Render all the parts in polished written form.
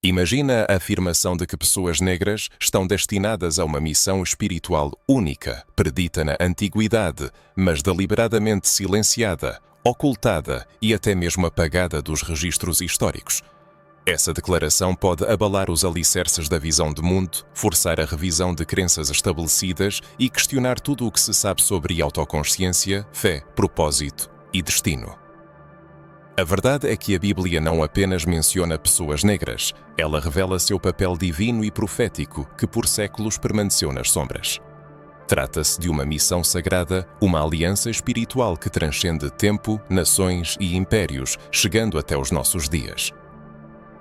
Imagina a afirmação de que pessoas negras estão destinadas a uma missão espiritual única, predita na antiguidade, mas deliberadamente silenciada, ocultada e até mesmo apagada dos registros históricos. Essa declaração pode abalar os alicerces da visão de mundo, forçar a revisão de crenças estabelecidas e questionar tudo o que se sabe sobre autoconsciência, fé, propósito e destino. A verdade é que a Bíblia não apenas menciona pessoas negras, ela revela seu papel divino e profético que por séculos permaneceu nas sombras. Trata-se de uma missão sagrada, uma aliança espiritual que transcende tempo, nações e impérios, chegando até os nossos dias.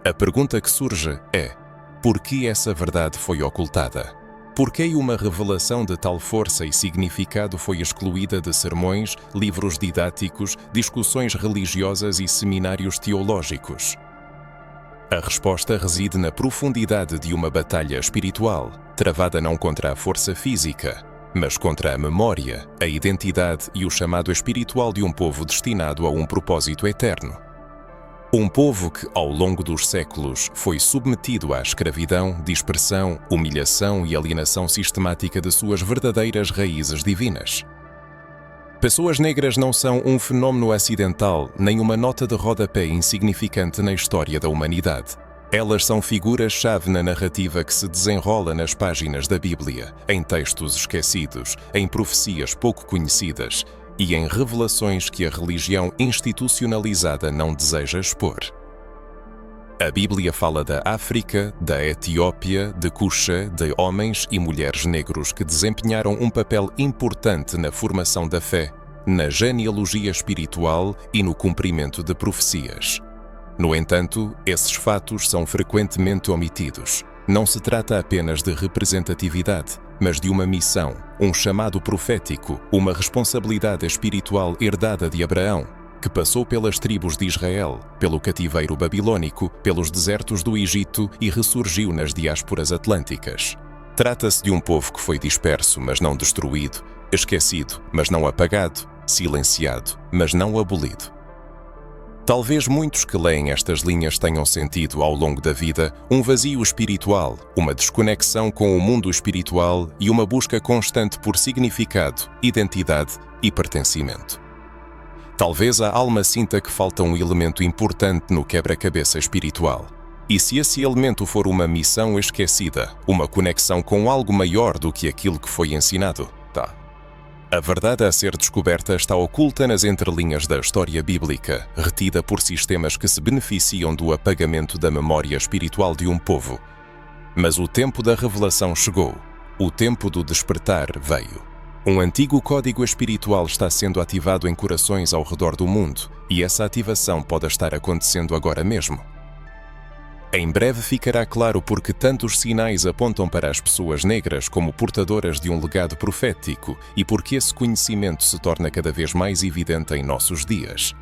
A pergunta que surge é: por que essa verdade foi ocultada? Por que uma revelação de tal força e significado foi excluída de sermões, livros didáticos, discussões religiosas e seminários teológicos? A resposta reside na profundidade de uma batalha espiritual, travada não contra a força física, mas contra a memória, a identidade e o chamado espiritual de um povo destinado a um propósito eterno. Um povo que, ao longo dos séculos, foi submetido à escravidão, dispersão, humilhação e alienação sistemática de suas verdadeiras raízes divinas. Pessoas negras não são um fenómeno acidental, nem uma nota de rodapé insignificante na história da humanidade. Elas são figuras-chave na narrativa que se desenrola nas páginas da Bíblia, em textos esquecidos, em profecias pouco conhecidas e em revelações que a religião institucionalizada não deseja expor. A Bíblia fala da África, da Etiópia, de Cuxa, de homens e mulheres negros que desempenharam um papel importante na formação da fé, na genealogia espiritual e no cumprimento de profecias. No entanto, esses fatos são frequentemente omitidos. Não se trata apenas de representatividade, mas de uma missão, um chamado profético, uma responsabilidade espiritual herdada de Abraão, que passou pelas tribos de Israel, pelo cativeiro babilônico, pelos desertos do Egito e ressurgiu nas diásporas atlânticas. Trata-se de um povo que foi disperso, mas não destruído, esquecido, mas não apagado, silenciado, mas não abolido. Talvez muitos que leem estas linhas tenham sentido ao longo da vida um vazio espiritual, uma desconexão com o mundo espiritual e uma busca constante por significado, identidade e pertencimento. Talvez a alma sinta que falta um elemento importante no quebra-cabeça espiritual. E se esse elemento for uma missão esquecida, uma conexão com algo maior do que aquilo que foi ensinado, a verdade a ser descoberta está oculta nas entrelinhas da história bíblica, retida por sistemas que se beneficiam do apagamento da memória espiritual de um povo. Mas o tempo da revelação chegou. O tempo do despertar veio. Um antigo código espiritual está sendo ativado em corações ao redor do mundo, e essa ativação pode estar acontecendo agora mesmo. Em breve ficará claro porque tantos sinais apontam para as pessoas negras como portadoras de um legado profético e porque esse conhecimento se torna cada vez mais evidente em nossos dias.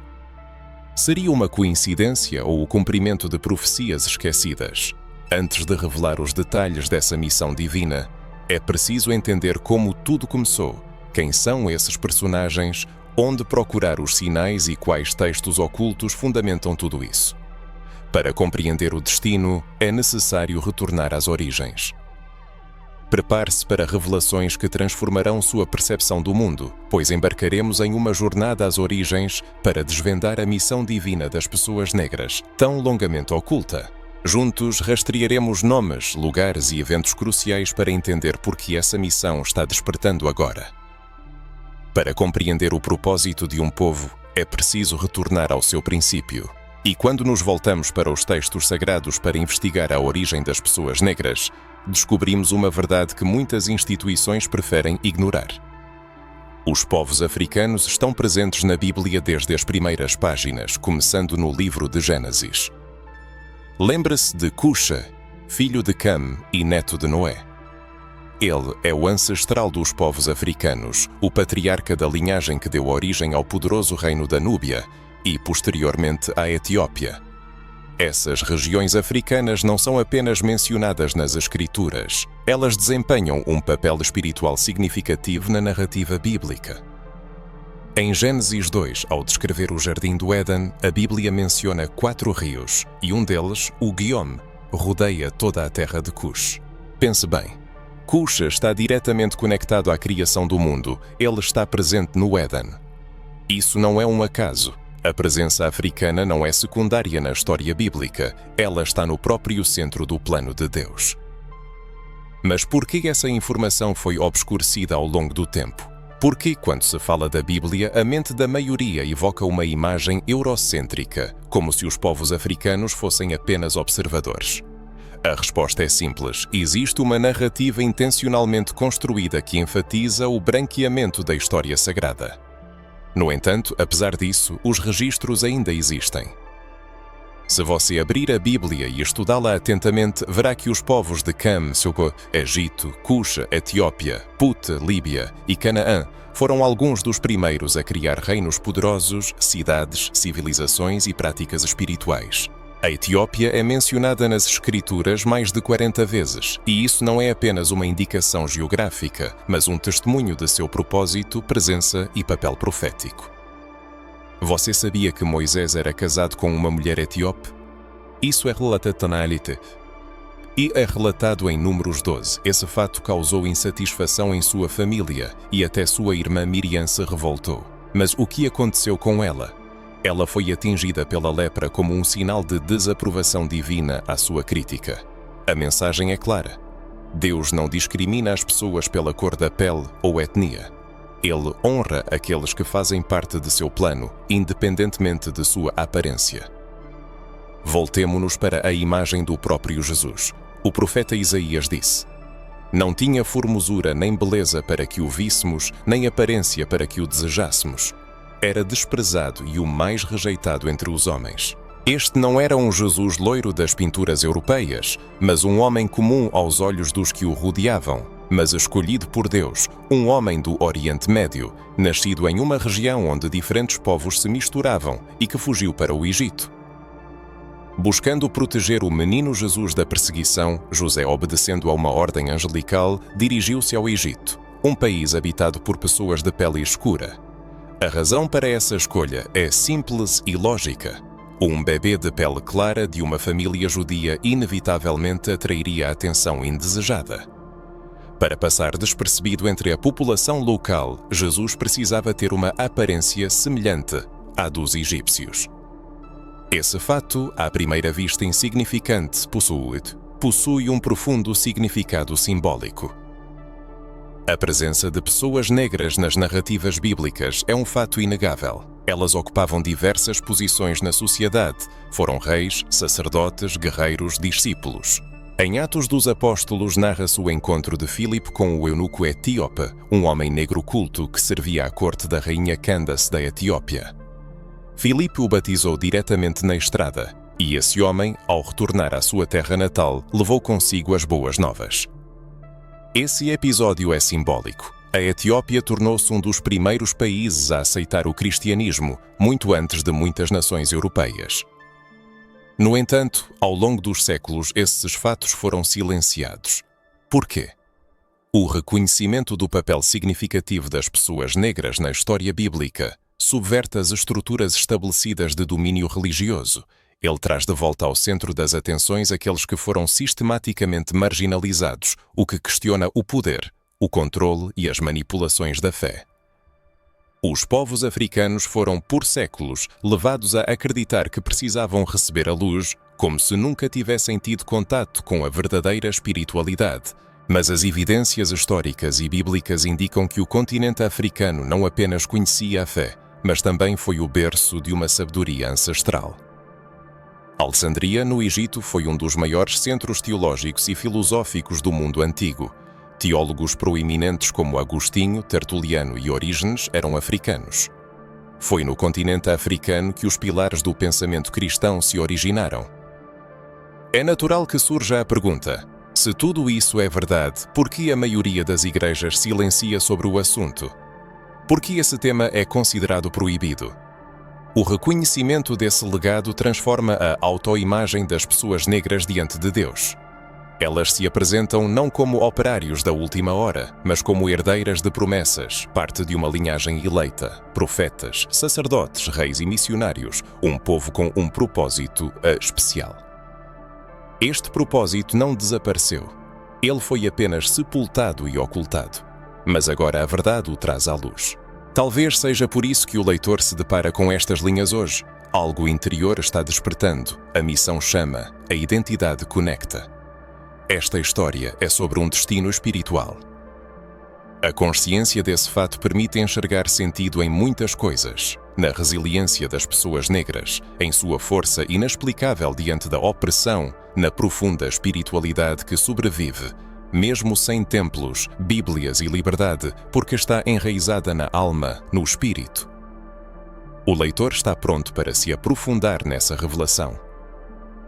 Seria uma coincidência ou o cumprimento de profecias esquecidas? Antes de revelar os detalhes dessa missão divina, é preciso entender como tudo começou, quem são esses personagens, onde procurar os sinais e quais textos ocultos fundamentam tudo isso. Para compreender o destino, é necessário retornar às origens. Prepare-se para revelações que transformarão sua percepção do mundo, pois embarcaremos em uma jornada às origens para desvendar a missão divina das pessoas negras, tão longamente oculta. Juntos rastrearemos nomes, lugares e eventos cruciais para entender por que essa missão está despertando agora. Para compreender o propósito de um povo, é preciso retornar ao seu princípio. E quando nos voltamos para os textos sagrados para investigar a origem das pessoas negras, descobrimos uma verdade que muitas instituições preferem ignorar. Os povos africanos estão presentes na Bíblia desde as primeiras páginas, começando no livro de Gênesis. Lembre-se de Cuxa, filho de Cam e neto de Noé. Ele é o ancestral dos povos africanos, o patriarca da linhagem que deu origem ao poderoso reino da Núbia, e, posteriormente, à Etiópia. Essas regiões africanas não são apenas mencionadas nas Escrituras, elas desempenham um papel espiritual significativo na narrativa bíblica. Em Gênesis 2, ao descrever o Jardim do Éden, a Bíblia menciona 4 rios, e um deles, o Guiome, rodeia toda a terra de Cush. Pense bem. Cush está diretamente conectado à criação do mundo. Ele está presente no Éden. Isso não é um acaso. A presença africana não é secundária na história bíblica. Ela está no próprio centro do plano de Deus. Mas por que essa informação foi obscurecida ao longo do tempo? Porque, quando se fala da Bíblia, a mente da maioria evoca uma imagem eurocêntrica, como se os povos africanos fossem apenas observadores. A resposta é simples. Existe uma narrativa intencionalmente construída que enfatiza o branqueamento da história sagrada. No entanto, apesar disso, os registros ainda existem. Se você abrir a Bíblia e estudá-la atentamente, verá que os povos de Cam, Egito, Cush, Etiópia, Put, Líbia e Canaã foram alguns dos primeiros a criar reinos poderosos, cidades, civilizações e práticas espirituais. A Etiópia é mencionada nas Escrituras mais de 40 vezes, e isso não é apenas uma indicação geográfica, mas um testemunho de seu propósito, presença e papel profético. Você sabia que Moisés era casado com uma mulher etíope? Isso é relatado na Elite. E é relatado em Números 12. Esse fato causou insatisfação em sua família e até sua irmã Miriam se revoltou. Mas o que aconteceu com ela? Ela foi atingida pela lepra como um sinal de desaprovação divina à sua crítica. A mensagem é clara. Deus não discrimina as pessoas pela cor da pele ou etnia. Ele honra aqueles que fazem parte de seu plano, independentemente de sua aparência. Voltemo-nos para a imagem do próprio Jesus. O profeta Isaías disse: "Não tinha formosura nem beleza para que o víssemos, nem aparência para que o desejássemos. Era desprezado e o mais rejeitado entre os homens." Este não era um Jesus loiro das pinturas europeias, mas um homem comum aos olhos dos que o rodeavam, mas escolhido por Deus, um homem do Oriente Médio, nascido em uma região onde diferentes povos se misturavam e que fugiu para o Egito. Buscando proteger o menino Jesus da perseguição, José, obedecendo a uma ordem angelical, dirigiu-se ao Egito, um país habitado por pessoas de pele escura. A razão para essa escolha é simples e lógica. Um bebê de pele clara de uma família judia inevitavelmente atrairia a atenção indesejada. Para passar despercebido entre a população local, Jesus precisava ter uma aparência semelhante à dos egípcios. Esse fato, à primeira vista insignificante, possui um profundo significado simbólico. A presença de pessoas negras nas narrativas bíblicas é um fato inegável. Elas ocupavam diversas posições na sociedade, foram reis, sacerdotes, guerreiros, discípulos. Em Atos dos Apóstolos narra-se o encontro de Filipe com o eunuco etíope, um homem negro culto que servia à corte da rainha Candace da Etiópia. Filipe o batizou diretamente na estrada, e esse homem, ao retornar à sua terra natal, levou consigo as boas novas. Esse episódio é simbólico. A Etiópia tornou-se um dos primeiros países a aceitar o cristianismo, muito antes de muitas nações europeias. No entanto, ao longo dos séculos, esses fatos foram silenciados. Por quê? O reconhecimento do papel significativo das pessoas negras na história bíblica subverte as estruturas estabelecidas de domínio religioso. Ele traz de volta ao centro das atenções aqueles que foram sistematicamente marginalizados, o que questiona o poder, o controle e as manipulações da fé. Os povos africanos foram, por séculos, levados a acreditar que precisavam receber a luz, como se nunca tivessem tido contato com a verdadeira espiritualidade. Mas as evidências históricas e bíblicas indicam que o continente africano não apenas conhecia a fé, mas também foi o berço de uma sabedoria ancestral. Alexandria, no Egito, foi um dos maiores centros teológicos e filosóficos do mundo antigo. Teólogos proeminentes como Agostinho, Tertuliano e Orígenes eram africanos. Foi no continente africano que os pilares do pensamento cristão se originaram. É natural que surja a pergunta: se tudo isso é verdade, por que a maioria das igrejas silencia sobre o assunto? Por que esse tema é considerado proibido? O reconhecimento desse legado transforma a autoimagem das pessoas negras diante de Deus. Elas se apresentam não como operários da última hora, mas como herdeiras de promessas, parte de uma linhagem eleita, profetas, sacerdotes, reis e missionários, um povo com um propósito especial. Este propósito não desapareceu. Ele foi apenas sepultado e ocultado. Mas agora a verdade o traz à luz. Talvez seja por isso que o leitor se depara com estas linhas hoje. Algo interior está despertando, a missão chama, a identidade conecta. Esta história é sobre um destino espiritual. A consciência desse fato permite enxergar sentido em muitas coisas. Na resiliência das pessoas negras, em sua força inexplicável diante da opressão, na profunda espiritualidade que sobrevive, mesmo sem templos, bíblias e liberdade, porque está enraizada na alma, no espírito. O leitor está pronto para se aprofundar nessa revelação.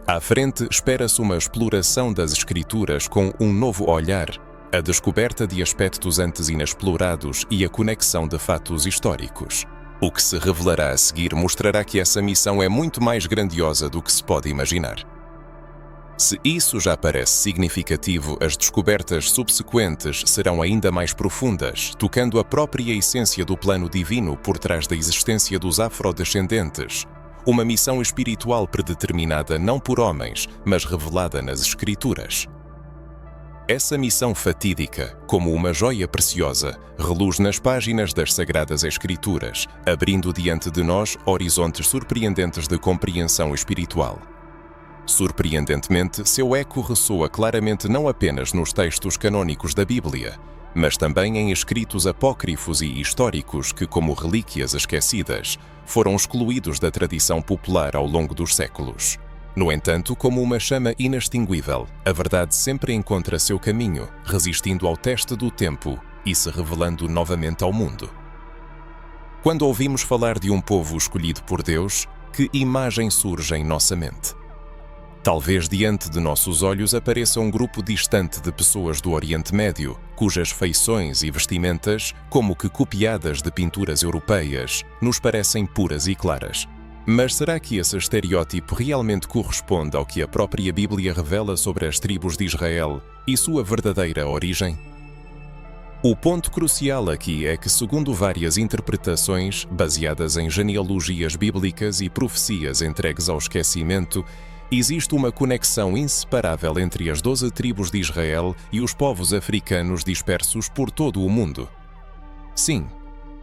À frente, espera-se uma exploração das Escrituras com um novo olhar, a descoberta de aspectos antes inexplorados e a conexão de fatos históricos. O que se revelará a seguir mostrará que essa missão é muito mais grandiosa do que se pode imaginar. Se isso já parece significativo, as descobertas subsequentes serão ainda mais profundas, tocando a própria essência do plano divino por trás da existência dos afrodescendentes, uma missão espiritual predeterminada não por homens, mas revelada nas Escrituras. Essa missão fatídica, como uma joia preciosa, reluz nas páginas das Sagradas Escrituras, abrindo diante de nós horizontes surpreendentes de compreensão espiritual. Surpreendentemente, seu eco ressoa claramente não apenas nos textos canônicos da Bíblia, mas também em escritos apócrifos e históricos que, como relíquias esquecidas, foram excluídos da tradição popular ao longo dos séculos. No entanto, como uma chama inextinguível, a verdade sempre encontra seu caminho, resistindo ao teste do tempo e se revelando novamente ao mundo. Quando ouvimos falar de um povo escolhido por Deus, que imagem surge em nossa mente? Talvez diante de nossos olhos apareça um grupo distante de pessoas do Oriente Médio, cujas feições e vestimentas, como que copiadas de pinturas europeias, nos parecem puras e claras. Mas será que esse estereótipo realmente corresponde ao que a própria Bíblia revela sobre as tribos de Israel e sua verdadeira origem? O ponto crucial aqui é que, segundo várias interpretações, baseadas em genealogias bíblicas e profecias entregues ao esquecimento, existe uma conexão inseparável entre as 12 tribos de Israel e os povos africanos dispersos por todo o mundo. Sim,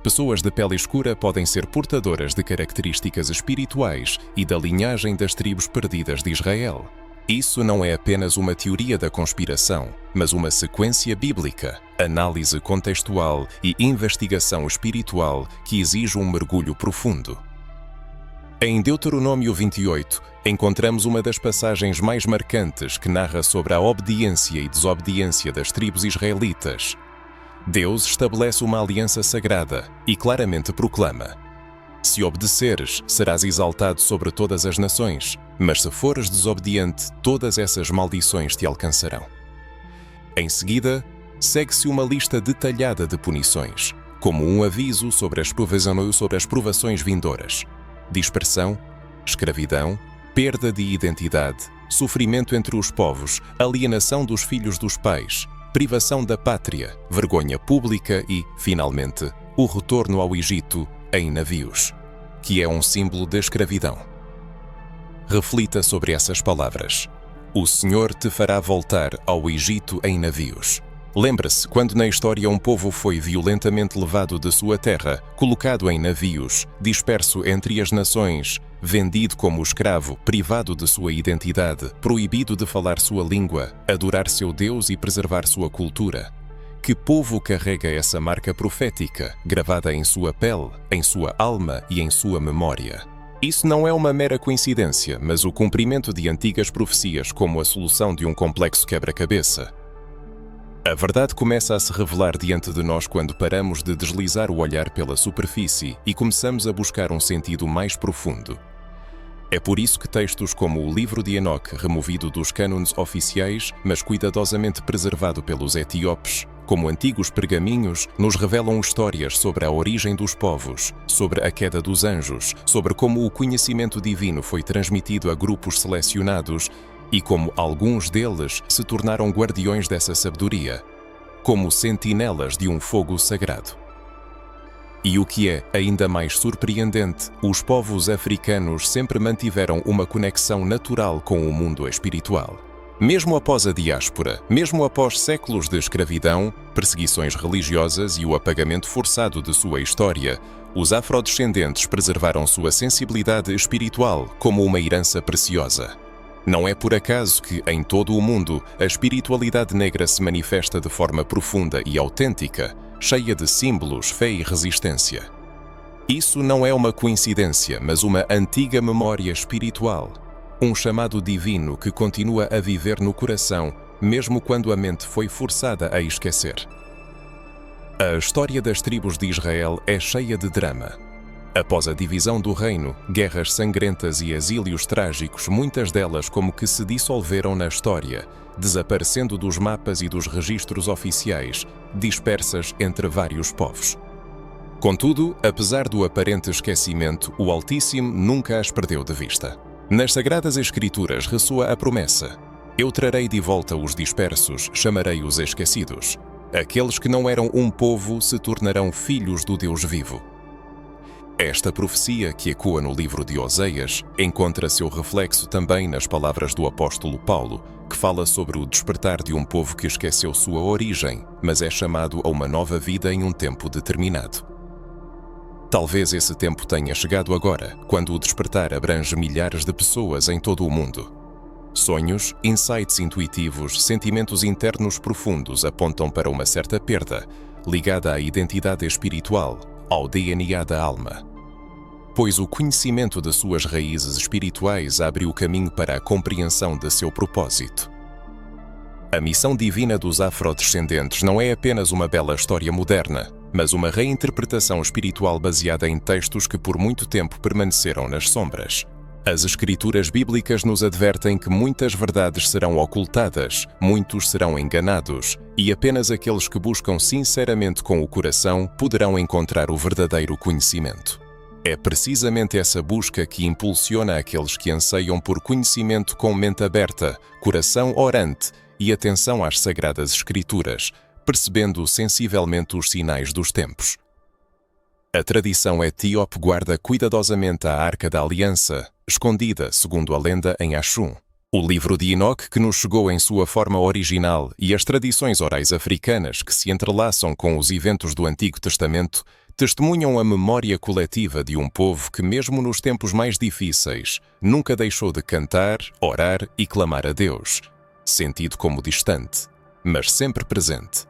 pessoas de pele escura podem ser portadoras de características espirituais e da linhagem das tribos perdidas de Israel. Isso não é apenas uma teoria da conspiração, mas uma sequência bíblica, análise contextual e investigação espiritual que exige um mergulho profundo. Em Deuteronômio 28, encontramos uma das passagens mais marcantes que narra sobre a obediência e desobediência das tribos israelitas. Deus estabelece uma aliança sagrada e claramente proclama: se obedeceres, serás exaltado sobre todas as nações, mas se fores desobediente, todas essas maldições te alcançarão. Em seguida, segue-se uma lista detalhada de punições, como um aviso sobre as provações vindouras: dispersão, escravidão, perda de identidade, sofrimento entre os povos, alienação dos filhos dos pais, privação da pátria, vergonha pública e, finalmente, o retorno ao Egito em navios, que é um símbolo da escravidão. Reflita sobre essas palavras. O Senhor te fará voltar ao Egito em navios. Lembra-se quando na história um povo foi violentamente levado de sua terra, colocado em navios, disperso entre as nações, vendido como escravo, privado de sua identidade, proibido de falar sua língua, adorar seu Deus e preservar sua cultura. Que povo carrega essa marca profética, gravada em sua pele, em sua alma e em sua memória? Isso não é uma mera coincidência, mas o cumprimento de antigas profecias como a solução de um complexo quebra-cabeça. A verdade começa a se revelar diante de nós quando paramos de deslizar o olhar pela superfície e começamos a buscar um sentido mais profundo. É por isso que textos como o Livro de Enoque, removido dos cânones oficiais, mas cuidadosamente preservado pelos etíopes, como antigos pergaminhos, nos revelam histórias sobre a origem dos povos, sobre a queda dos anjos, sobre como o conhecimento divino foi transmitido a grupos selecionados e como alguns deles se tornaram guardiões dessa sabedoria, como sentinelas de um fogo sagrado. E o que é ainda mais surpreendente, os povos africanos sempre mantiveram uma conexão natural com o mundo espiritual. Mesmo após a diáspora, mesmo após séculos de escravidão, perseguições religiosas e o apagamento forçado de sua história, os afrodescendentes preservaram sua sensibilidade espiritual como uma herança preciosa. Não é por acaso que, em todo o mundo, a espiritualidade negra se manifesta de forma profunda e autêntica, cheia de símbolos, fé e resistência. Isso não é uma coincidência, mas uma antiga memória espiritual. Um chamado divino que continua a viver no coração, mesmo quando a mente foi forçada a esquecer. A história das tribos de Israel é cheia de drama. Após a divisão do reino, guerras sangrentas e exílios trágicos, muitas delas como que se dissolveram na história, desaparecendo dos mapas e dos registros oficiais, dispersas entre vários povos. Contudo, apesar do aparente esquecimento, o Altíssimo nunca as perdeu de vista. Nas Sagradas Escrituras ressoa a promessa: eu trarei de volta os dispersos, chamarei os esquecidos. Aqueles que não eram um povo se tornarão filhos do Deus vivo. Esta profecia, que ecoa no livro de Oseias, encontra seu reflexo também nas palavras do apóstolo Paulo, que fala sobre o despertar de um povo que esqueceu sua origem, mas é chamado a uma nova vida em um tempo determinado. Talvez esse tempo tenha chegado agora, quando o despertar abrange milhares de pessoas em todo o mundo. Sonhos, insights intuitivos, sentimentos internos profundos apontam para uma certa perda, ligada à identidade espiritual, ao DNA da alma. Pois o conhecimento de suas raízes espirituais abre o caminho para a compreensão de seu propósito. A missão divina dos afrodescendentes não é apenas uma bela história moderna, mas uma reinterpretação espiritual baseada em textos que por muito tempo permaneceram nas sombras. As escrituras bíblicas nos advertem que muitas verdades serão ocultadas, muitos serão enganados, e apenas aqueles que buscam sinceramente com o coração poderão encontrar o verdadeiro conhecimento. É precisamente essa busca que impulsiona aqueles que anseiam por conhecimento com mente aberta, coração orante e atenção às Sagradas Escrituras, percebendo sensivelmente os sinais dos tempos. A tradição etíope guarda cuidadosamente a Arca da Aliança, escondida, segundo a lenda, em Axum. O livro de Enoque, que nos chegou em sua forma original, e as tradições orais africanas que se entrelaçam com os eventos do Antigo Testamento, testemunham a memória coletiva de um povo que, mesmo nos tempos mais difíceis, nunca deixou de cantar, orar e clamar a Deus, sentido como distante, mas sempre presente.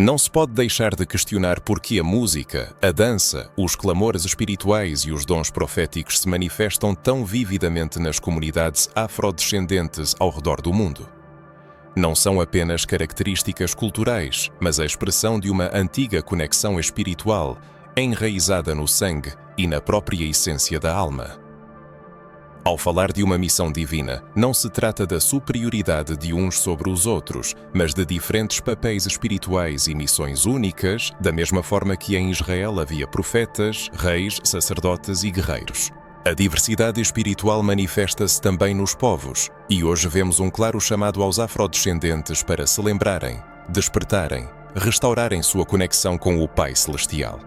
Não se pode deixar de questionar por que a música, a dança, os clamores espirituais e os dons proféticos se manifestam tão vividamente nas comunidades afrodescendentes ao redor do mundo. Não são apenas características culturais, mas a expressão de uma antiga conexão espiritual, enraizada no sangue e na própria essência da alma. Ao falar de uma missão divina, não se trata da superioridade de uns sobre os outros, mas de diferentes papéis espirituais e missões únicas, da mesma forma que em Israel havia profetas, reis, sacerdotes e guerreiros. A diversidade espiritual manifesta-se também nos povos, e hoje vemos um claro chamado aos afrodescendentes para se lembrarem, despertarem, restaurarem sua conexão com o Pai Celestial.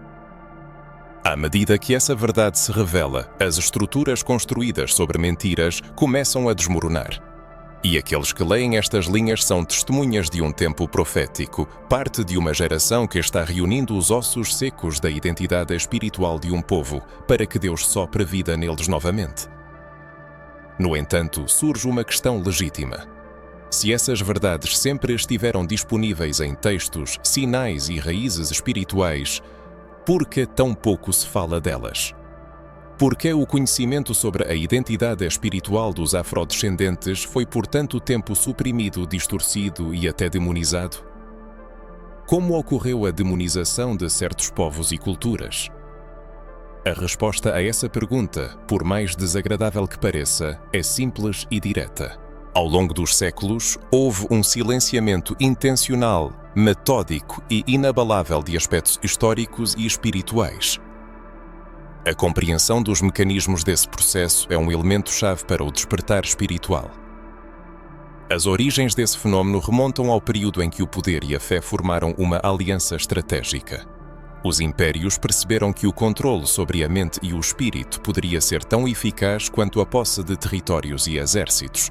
À medida que essa verdade se revela, as estruturas construídas sobre mentiras começam a desmoronar. E aqueles que leem estas linhas são testemunhas de um tempo profético, parte de uma geração que está reunindo os ossos secos da identidade espiritual de um povo, para que Deus sopre vida neles novamente. No entanto, surge uma questão legítima. Se essas verdades sempre estiveram disponíveis em textos, sinais e raízes espirituais, por que tão pouco se fala delas? Por que o conhecimento sobre a identidade espiritual dos afrodescendentes foi por tanto tempo suprimido, distorcido e até demonizado? Como ocorreu a demonização de certos povos e culturas? A resposta a essa pergunta, por mais desagradável que pareça, é simples e direta. Ao longo dos séculos, houve um silenciamento intencional, metódico e inabalável de aspectos históricos e espirituais. A compreensão dos mecanismos desse processo é um elemento-chave para o despertar espiritual. As origens desse fenómeno remontam ao período em que o poder e a fé formaram uma aliança estratégica. Os impérios perceberam que o controle sobre a mente e o espírito poderia ser tão eficaz quanto a posse de territórios e exércitos.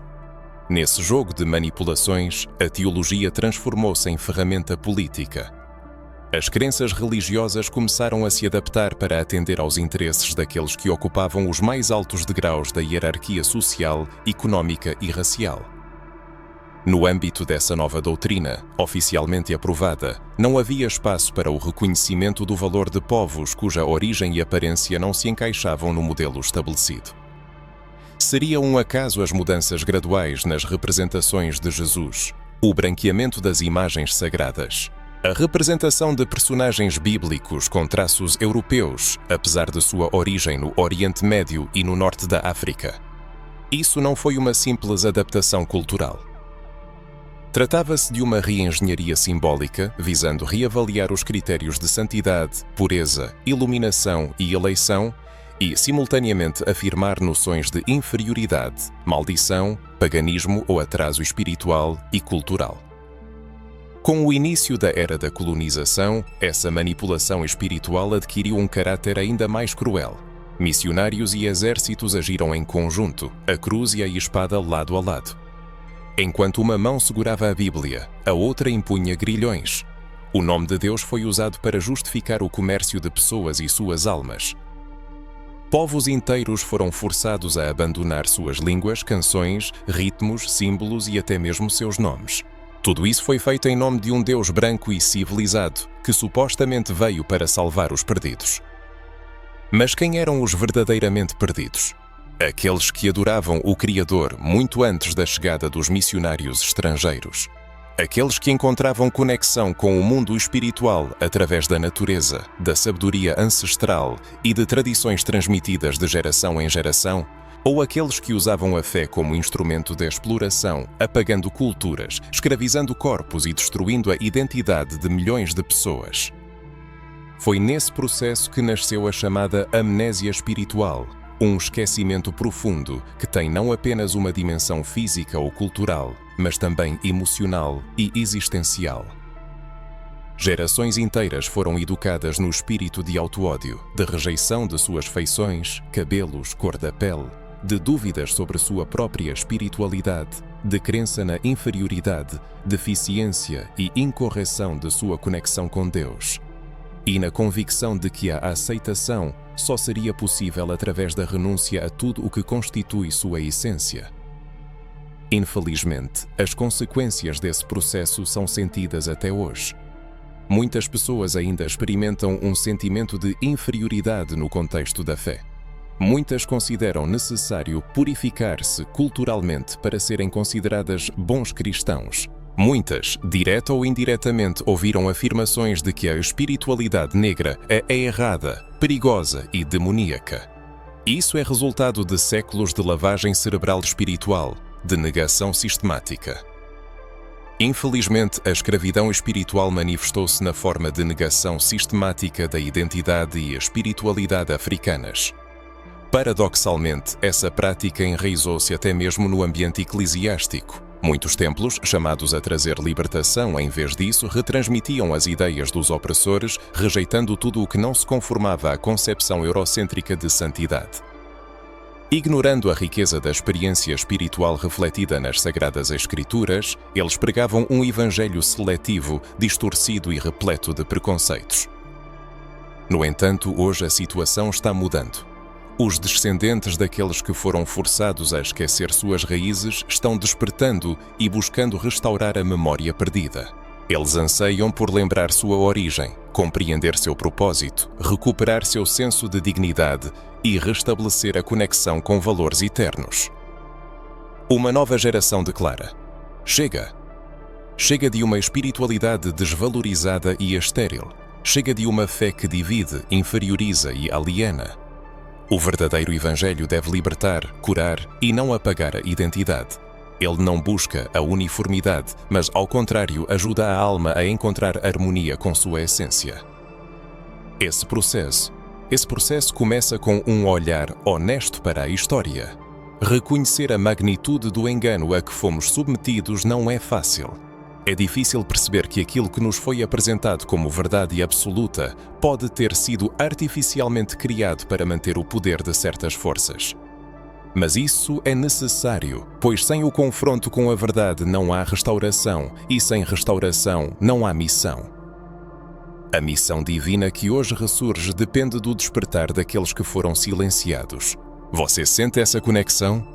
Nesse jogo de manipulações, a teologia transformou-se em ferramenta política. As crenças religiosas começaram a se adaptar para atender aos interesses daqueles que ocupavam os mais altos degraus da hierarquia social, económica e racial. No âmbito dessa nova doutrina, oficialmente aprovada, não havia espaço para o reconhecimento do valor de povos cuja origem e aparência não se encaixavam no modelo estabelecido. Seria um acaso as mudanças graduais nas representações de Jesus, o branqueamento das imagens sagradas, a representação de personagens bíblicos com traços europeus, apesar de sua origem no Oriente Médio e no norte da África. Isso não foi uma simples adaptação cultural. Tratava-se de uma reengenharia simbólica visando reavaliar os critérios de santidade, pureza, iluminação e eleição e, simultaneamente, afirmar noções de inferioridade, maldição, paganismo ou atraso espiritual e cultural. Com o início da era da colonização, essa manipulação espiritual adquiriu um caráter ainda mais cruel. Missionários e exércitos agiram em conjunto, a cruz e a espada lado a lado. Enquanto uma mão segurava a Bíblia, a outra impunha grilhões. O nome de Deus foi usado para justificar o comércio de pessoas e suas almas. Povos inteiros foram forçados a abandonar suas línguas, canções, ritmos, símbolos e até mesmo seus nomes. Tudo isso foi feito em nome de um Deus branco e civilizado, que supostamente veio para salvar os perdidos. Mas quem eram os verdadeiramente perdidos? Aqueles que adoravam o Criador muito antes da chegada dos missionários estrangeiros. Aqueles que encontravam conexão com o mundo espiritual através da natureza, da sabedoria ancestral e de tradições transmitidas de geração em geração, ou aqueles que usavam a fé como instrumento de exploração, apagando culturas, escravizando corpos e destruindo a identidade de milhões de pessoas. Foi nesse processo que nasceu a chamada amnésia espiritual, um esquecimento profundo que tem não apenas uma dimensão física ou cultural, mas também emocional e existencial. Gerações inteiras foram educadas no espírito de auto-ódio, de rejeição de suas feições, cabelos, cor da pele, de dúvidas sobre sua própria espiritualidade, de crença na inferioridade, deficiência e incorreção de sua conexão com Deus, e na convicção de que a aceitação só seria possível através da renúncia a tudo o que constitui sua essência. Infelizmente, as consequências desse processo são sentidas até hoje. Muitas pessoas ainda experimentam um sentimento de inferioridade no contexto da fé. Muitas consideram necessário purificar-se culturalmente para serem consideradas bons cristãos. Muitas, direta ou indiretamente, ouviram afirmações de que a espiritualidade negra é errada, perigosa e demoníaca. Isso é resultado de séculos de lavagem cerebral espiritual, de negação sistemática. Infelizmente, a escravidão espiritual manifestou-se na forma de negação sistemática da identidade e a espiritualidade africanas. Paradoxalmente, essa prática enraizou-se até mesmo no ambiente eclesiástico. Muitos templos, chamados a trazer libertação em vez disso, retransmitiam as ideias dos opressores, rejeitando tudo o que não se conformava à concepção eurocêntrica de santidade. Ignorando a riqueza da experiência espiritual refletida nas Sagradas Escrituras, eles pregavam um evangelho seletivo, distorcido e repleto de preconceitos. No entanto, hoje a situação está mudando. Os descendentes daqueles que foram forçados a esquecer suas raízes estão despertando e buscando restaurar a memória perdida. Eles anseiam por lembrar sua origem, compreender seu propósito, recuperar seu senso de dignidade e restabelecer a conexão com valores eternos. Uma nova geração declara: chega! Chega de uma espiritualidade desvalorizada e estéril. Chega de uma fé que divide, inferioriza e aliena. O verdadeiro Evangelho deve libertar, curar e não apagar a identidade. Ele não busca a uniformidade, mas, ao contrário, ajuda a alma a encontrar harmonia com sua essência. Esse processo começa com um olhar honesto para a história. Reconhecer a magnitude do engano a que fomos submetidos não é fácil. É difícil perceber que aquilo que nos foi apresentado como verdade absoluta pode ter sido artificialmente criado para manter o poder de certas forças. Mas isso é necessário, pois sem o confronto com a verdade não há restauração, e sem restauração não há missão. A missão divina que hoje ressurge depende do despertar daqueles que foram silenciados. Você sente essa conexão?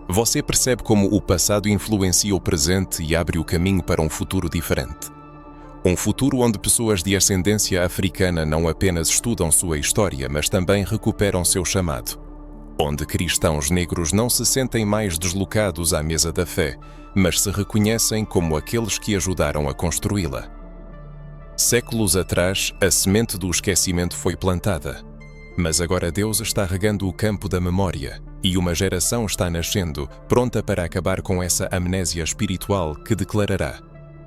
Você percebe como o passado influencia o presente e abre o caminho para um futuro diferente. Um futuro onde pessoas de ascendência africana não apenas estudam sua história, mas também recuperam seu chamado. Onde cristãos negros não se sentem mais deslocados à mesa da fé, mas se reconhecem como aqueles que ajudaram a construí-la. Séculos atrás, a semente do esquecimento foi plantada, mas agora Deus está regando o campo da memória e uma geração está nascendo, pronta para acabar com essa amnésia espiritual que declarará: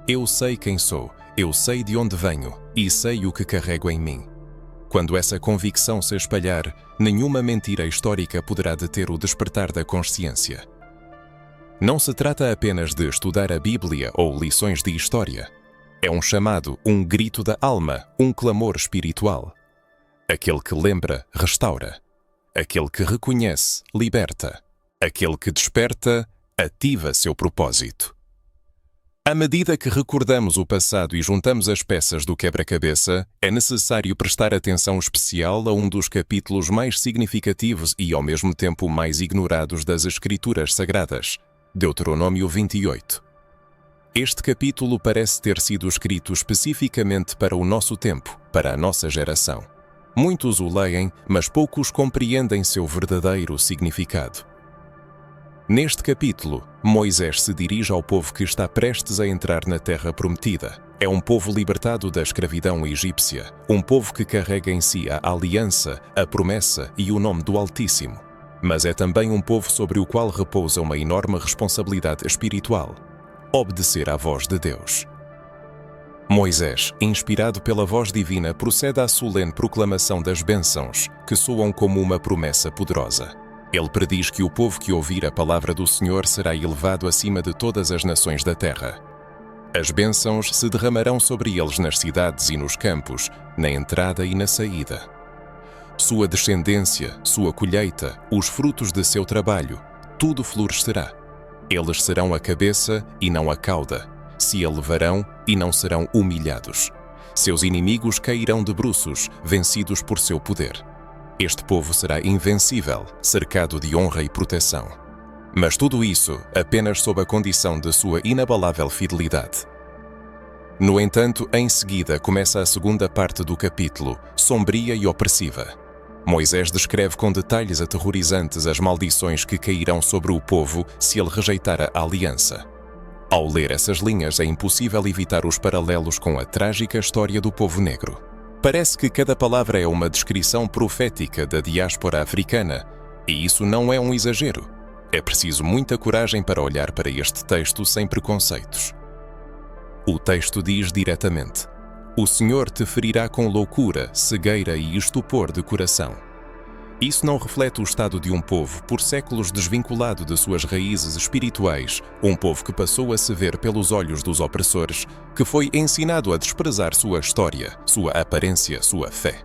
eu sei quem sou, eu sei de onde venho e sei o que carrego em mim. Quando essa convicção se espalhar, nenhuma mentira histórica poderá deter o despertar da consciência. Não se trata apenas de estudar a Bíblia ou lições de história. É um chamado, um grito da alma, um clamor espiritual. Aquele que lembra, restaura. Aquele que reconhece, liberta. Aquele que desperta, ativa seu propósito. À medida que recordamos o passado e juntamos as peças do quebra-cabeça, é necessário prestar atenção especial a um dos capítulos mais significativos e, ao mesmo tempo, mais ignorados das Escrituras Sagradas, Deuteronômio 28. Este capítulo parece ter sido escrito especificamente para o nosso tempo, para a nossa geração. Muitos o leem, mas poucos compreendem seu verdadeiro significado. Neste capítulo, Moisés se dirige ao povo que está prestes a entrar na Terra Prometida. É um povo libertado da escravidão egípcia, um povo que carrega em si a aliança, a promessa e o nome do Altíssimo. Mas é também um povo sobre o qual repousa uma enorme responsabilidade espiritual: obedecer à voz de Deus. Moisés, inspirado pela voz divina, procede à solene proclamação das bênçãos, que soam como uma promessa poderosa. Ele prediz que o povo que ouvir a palavra do Senhor será elevado acima de todas as nações da terra. As bênçãos se derramarão sobre eles nas cidades e nos campos, na entrada e na saída. Sua descendência, sua colheita, os frutos de seu trabalho, tudo florescerá. Eles serão a cabeça e não a cauda, se elevarão e não serão humilhados. Seus inimigos cairão de bruços, vencidos por seu poder. Este povo será invencível, cercado de honra e proteção. Mas tudo isso apenas sob a condição de sua inabalável fidelidade. No entanto, em seguida começa a segunda parte do capítulo, sombria e opressiva. Moisés descreve com detalhes aterrorizantes as maldições que cairão sobre o povo se ele rejeitar a aliança. Ao ler essas linhas, é impossível evitar os paralelos com a trágica história do povo negro. Parece que cada palavra é uma descrição profética da diáspora africana, e isso não é um exagero. É preciso muita coragem para olhar para este texto sem preconceitos. O texto diz diretamente: o Senhor te ferirá com loucura, cegueira e estupor de coração. Isso não reflete o estado de um povo por séculos desvinculado de suas raízes espirituais, um povo que passou a se ver pelos olhos dos opressores, que foi ensinado a desprezar sua história, sua aparência, sua fé.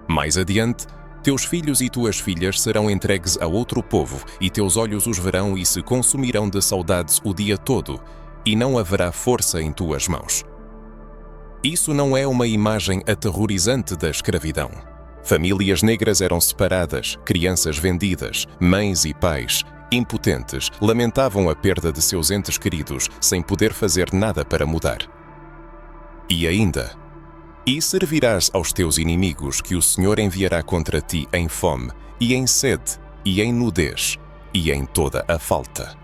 Mais adiante, teus filhos e tuas filhas serão entregues a outro povo, e teus olhos os verão e se consumirão de saudades o dia todo, e não haverá força em tuas mãos. Isso não é uma imagem aterrorizante da escravidão. Famílias negras eram separadas, crianças vendidas, mães e pais, impotentes, lamentavam a perda de seus entes queridos sem poder fazer nada para mudar. E ainda: e servirás aos teus inimigos que o Senhor enviará contra ti em fome, e em sede, e em nudez, e em toda a falta.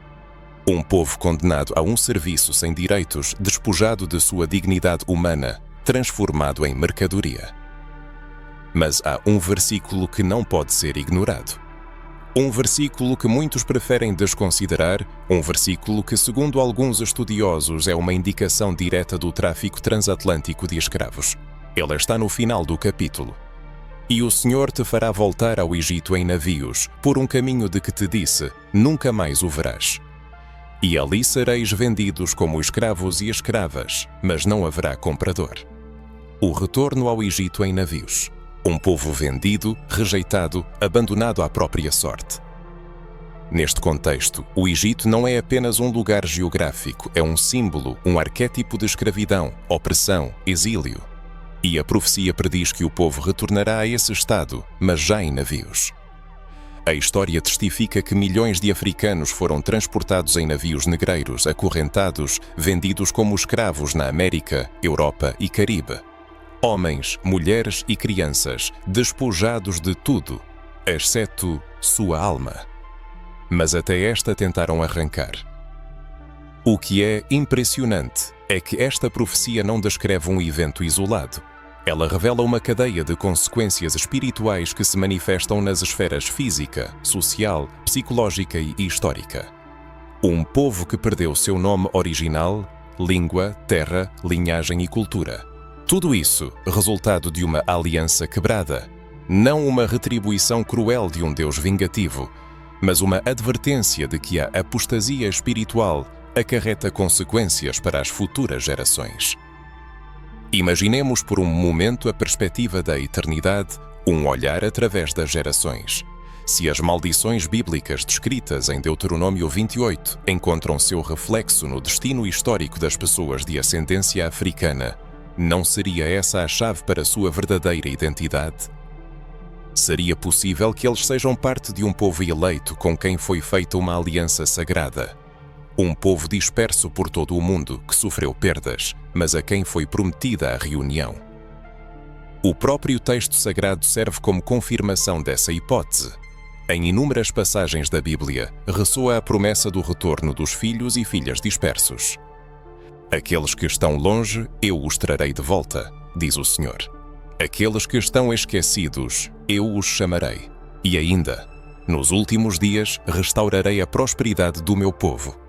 Um povo condenado a um serviço sem direitos, despojado de sua dignidade humana, transformado em mercadoria. Mas há um versículo que não pode ser ignorado. Um versículo que muitos preferem desconsiderar, um versículo que, segundo alguns estudiosos, é uma indicação direta do tráfico transatlântico de escravos. Ele está no final do capítulo. E o Senhor te fará voltar ao Egito em navios, por um caminho de que te disse, nunca mais o verás. E ali sereis vendidos como escravos e escravas, mas não haverá comprador. O retorno ao Egito em navios. Um povo vendido, rejeitado, abandonado à própria sorte. Neste contexto, o Egito não é apenas um lugar geográfico, é um símbolo, um arquétipo de escravidão, opressão, exílio. E a profecia prediz que o povo retornará a esse estado, mas já em navios. A história testifica que milhões de africanos foram transportados em navios negreiros, acorrentados, vendidos como escravos na América, Europa e Caribe. Homens, mulheres e crianças, despojados de tudo, exceto sua alma. Mas até esta tentaram arrancar. O que é impressionante é que esta profecia não descreve um evento isolado. Ela revela uma cadeia de consequências espirituais que se manifestam nas esferas física, social, psicológica e histórica. Um povo que perdeu seu nome original, língua, terra, linhagem e cultura. Tudo isso resultado de uma aliança quebrada, não uma retribuição cruel de um Deus vingativo, mas uma advertência de que a apostasia espiritual acarreta consequências para as futuras gerações. Imaginemos por um momento a perspectiva da eternidade, um olhar através das gerações. Se as maldições bíblicas descritas em Deuteronômio 28 encontram seu reflexo no destino histórico das pessoas de ascendência africana, não seria essa a chave para sua verdadeira identidade? Seria possível que eles sejam parte de um povo eleito com quem foi feita uma aliança sagrada. Um povo disperso por todo o mundo que sofreu perdas, mas a quem foi prometida a reunião. O próprio texto sagrado serve como confirmação dessa hipótese. Em inúmeras passagens da Bíblia, ressoa a promessa do retorno dos filhos e filhas dispersos. Aqueles que estão longe, eu os trarei de volta, diz o Senhor. Aqueles que estão esquecidos, eu os chamarei. E ainda, nos últimos dias, restaurarei a prosperidade do meu povo.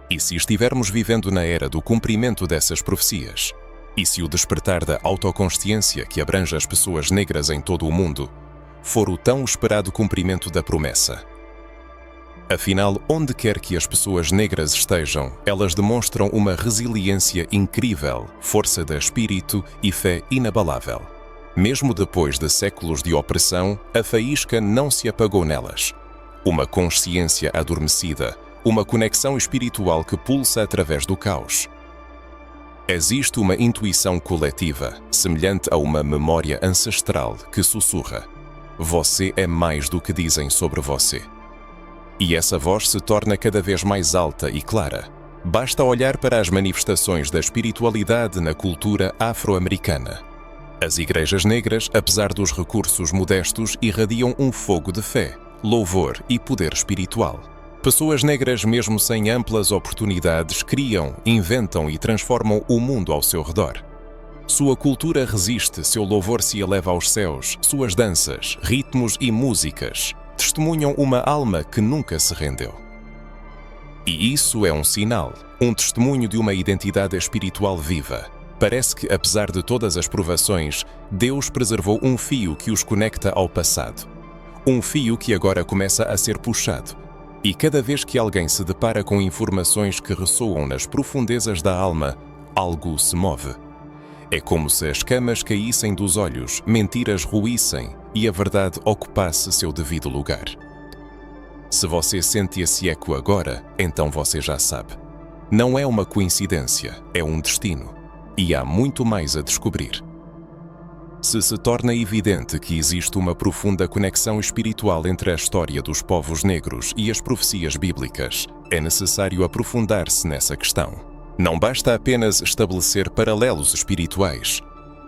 E se estivermos vivendo na era do cumprimento dessas profecias, e se o despertar da autoconsciência que abrange as pessoas negras em todo o mundo for o tão esperado cumprimento da promessa? Afinal, onde quer que as pessoas negras estejam, elas demonstram uma resiliência incrível, força de espírito e fé inabalável. Mesmo depois de séculos de opressão, a faísca não se apagou nelas. Uma consciência adormecida, uma conexão espiritual que pulsa através do caos. Existe uma intuição coletiva, semelhante a uma memória ancestral que sussurra: você é mais do que dizem sobre você. E essa voz se torna cada vez mais alta e clara. Basta olhar para as manifestações da espiritualidade na cultura afro-americana. As igrejas negras, apesar dos recursos modestos, irradiam um fogo de fé, louvor e poder espiritual. Pessoas negras, mesmo sem amplas oportunidades, criam, inventam e transformam o mundo ao seu redor. Sua cultura resiste, seu louvor se eleva aos céus, suas danças, ritmos e músicas testemunham uma alma que nunca se rendeu. E isso é um sinal, um testemunho de uma identidade espiritual viva. Parece que, apesar de todas as provações, Deus preservou um fio que os conecta ao passado. Um fio que agora começa a ser puxado. E cada vez que alguém se depara com informações que ressoam nas profundezas da alma, algo se move. É como se as camas caíssem dos olhos, mentiras ruíssem e a verdade ocupasse seu devido lugar. Se você sente esse eco agora, então você já sabe. Não é uma coincidência, é um destino. E há muito mais a descobrir. Se torna evidente que existe uma profunda conexão espiritual entre a história dos povos negros e as profecias bíblicas, é necessário aprofundar-se nessa questão. Não basta apenas estabelecer paralelos espirituais.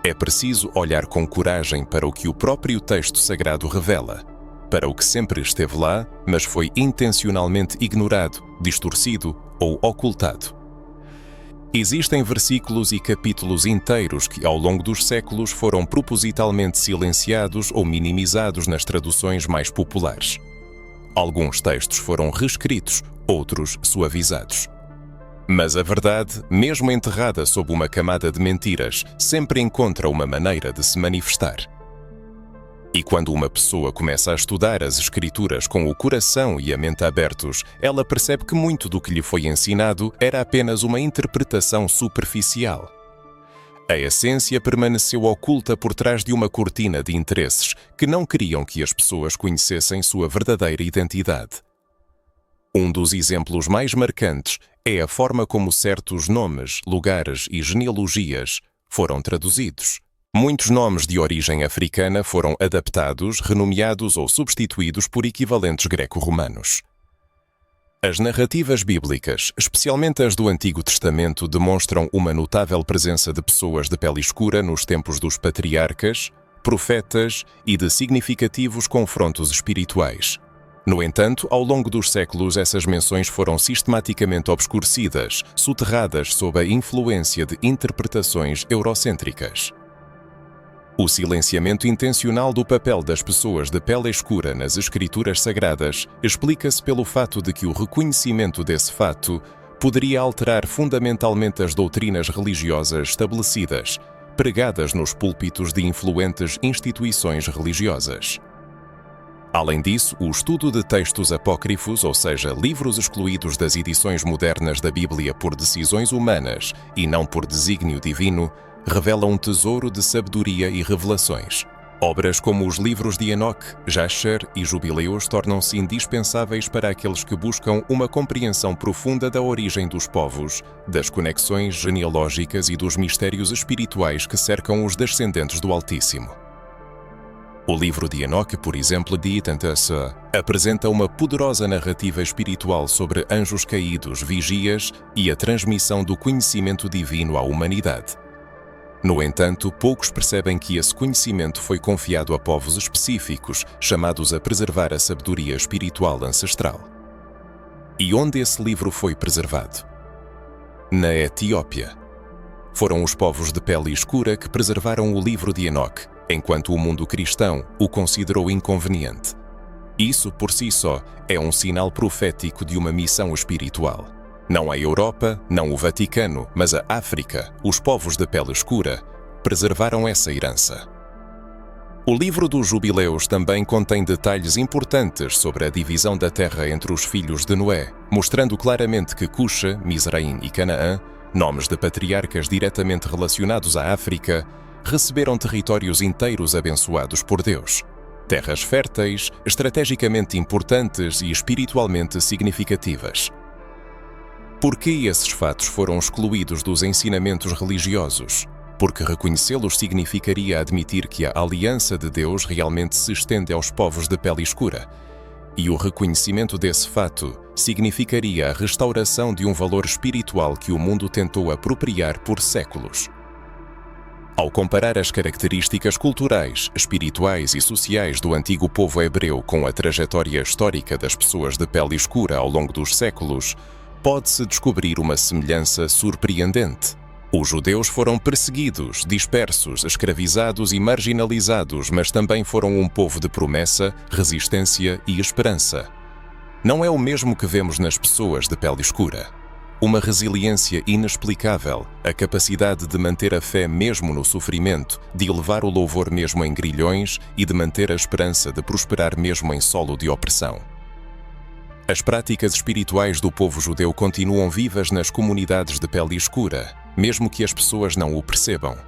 É preciso olhar com coragem para o que o próprio texto sagrado revela, para o que sempre esteve lá, mas foi intencionalmente ignorado, distorcido ou ocultado. Existem versículos e capítulos inteiros que, ao longo dos séculos, foram propositalmente silenciados ou minimizados nas traduções mais populares. Alguns textos foram reescritos, outros suavizados. Mas a verdade, mesmo enterrada sob uma camada de mentiras, sempre encontra uma maneira de se manifestar. E quando uma pessoa começa a estudar as Escrituras com o coração e a mente abertos, ela percebe que muito do que lhe foi ensinado era apenas uma interpretação superficial. A essência permaneceu oculta por trás de uma cortina de interesses que não queriam que as pessoas conhecessem sua verdadeira identidade. Um dos exemplos mais marcantes é a forma como certos nomes, lugares e genealogias foram traduzidos. Muitos nomes de origem africana foram adaptados, renomeados ou substituídos por equivalentes greco-romanos. As narrativas bíblicas, especialmente as do Antigo Testamento, demonstram uma notável presença de pessoas de pele escura nos tempos dos patriarcas, profetas e de significativos confrontos espirituais. No entanto, ao longo dos séculos, essas menções foram sistematicamente obscurecidas, soterradas sob a influência de interpretações eurocêntricas. O silenciamento intencional do papel das pessoas de pele escura nas Escrituras Sagradas explica-se pelo fato de que o reconhecimento desse fato poderia alterar fundamentalmente as doutrinas religiosas estabelecidas, pregadas nos púlpitos de influentes instituições religiosas. Além disso, o estudo de textos apócrifos, ou seja, livros excluídos das edições modernas da Bíblia por decisões humanas e não por desígnio divino, revela um tesouro de sabedoria e revelações. Obras como os livros de Enoque, Jasher e Jubileus tornam-se indispensáveis para aqueles que buscam uma compreensão profunda da origem dos povos, das conexões genealógicas e dos mistérios espirituais que cercam os descendentes do Altíssimo. O livro de Enoque, por exemplo, de Itantassa, apresenta uma poderosa narrativa espiritual sobre anjos caídos, vigias e a transmissão do conhecimento divino à humanidade. No entanto, poucos percebem que esse conhecimento foi confiado a povos específicos, chamados a preservar a sabedoria espiritual ancestral. E onde esse livro foi preservado? Na Etiópia. Foram os povos de pele escura que preservaram o livro de Enoque, enquanto o mundo cristão o considerou inconveniente. Isso, por si só, é um sinal profético de uma missão espiritual. Não a Europa, não o Vaticano, mas a África, os povos de pele escura, preservaram essa herança. O livro dos Jubileus também contém detalhes importantes sobre a divisão da terra entre os filhos de Noé, mostrando claramente que Cuxa, Mizraim e Canaã, nomes de patriarcas diretamente relacionados à África, receberam territórios inteiros abençoados por Deus. Terras férteis, estrategicamente importantes e espiritualmente significativas. Por que esses fatos foram excluídos dos ensinamentos religiosos? Porque reconhecê-los significaria admitir que a aliança de Deus realmente se estende aos povos de pele escura. E o reconhecimento desse fato significaria a restauração de um valor espiritual que o mundo tentou apropriar por séculos. Ao comparar as características culturais, espirituais e sociais do antigo povo hebreu com a trajetória histórica das pessoas de pele escura ao longo dos séculos, pode-se descobrir uma semelhança surpreendente. Os judeus foram perseguidos, dispersos, escravizados e marginalizados, mas também foram um povo de promessa, resistência e esperança. Não é o mesmo que vemos nas pessoas de pele escura. Uma resiliência inexplicável, a capacidade de manter a fé mesmo no sofrimento, de elevar o louvor mesmo em grilhões e de manter a esperança de prosperar mesmo em solo de opressão. As práticas espirituais do povo judeu continuam vivas nas comunidades de pele escura, mesmo que as pessoas não o percebam.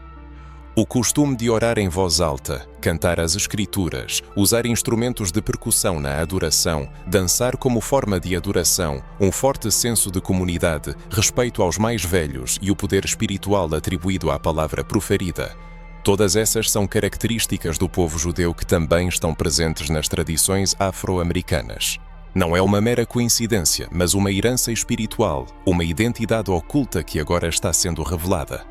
O costume de orar em voz alta, cantar as escrituras, usar instrumentos de percussão na adoração, dançar como forma de adoração, um forte senso de comunidade, respeito aos mais velhos e o poder espiritual atribuído à palavra proferida. Todas essas são características do povo judeu que também estão presentes nas tradições afro-americanas. Não é uma mera coincidência, mas uma herança espiritual, uma identidade oculta que agora está sendo revelada.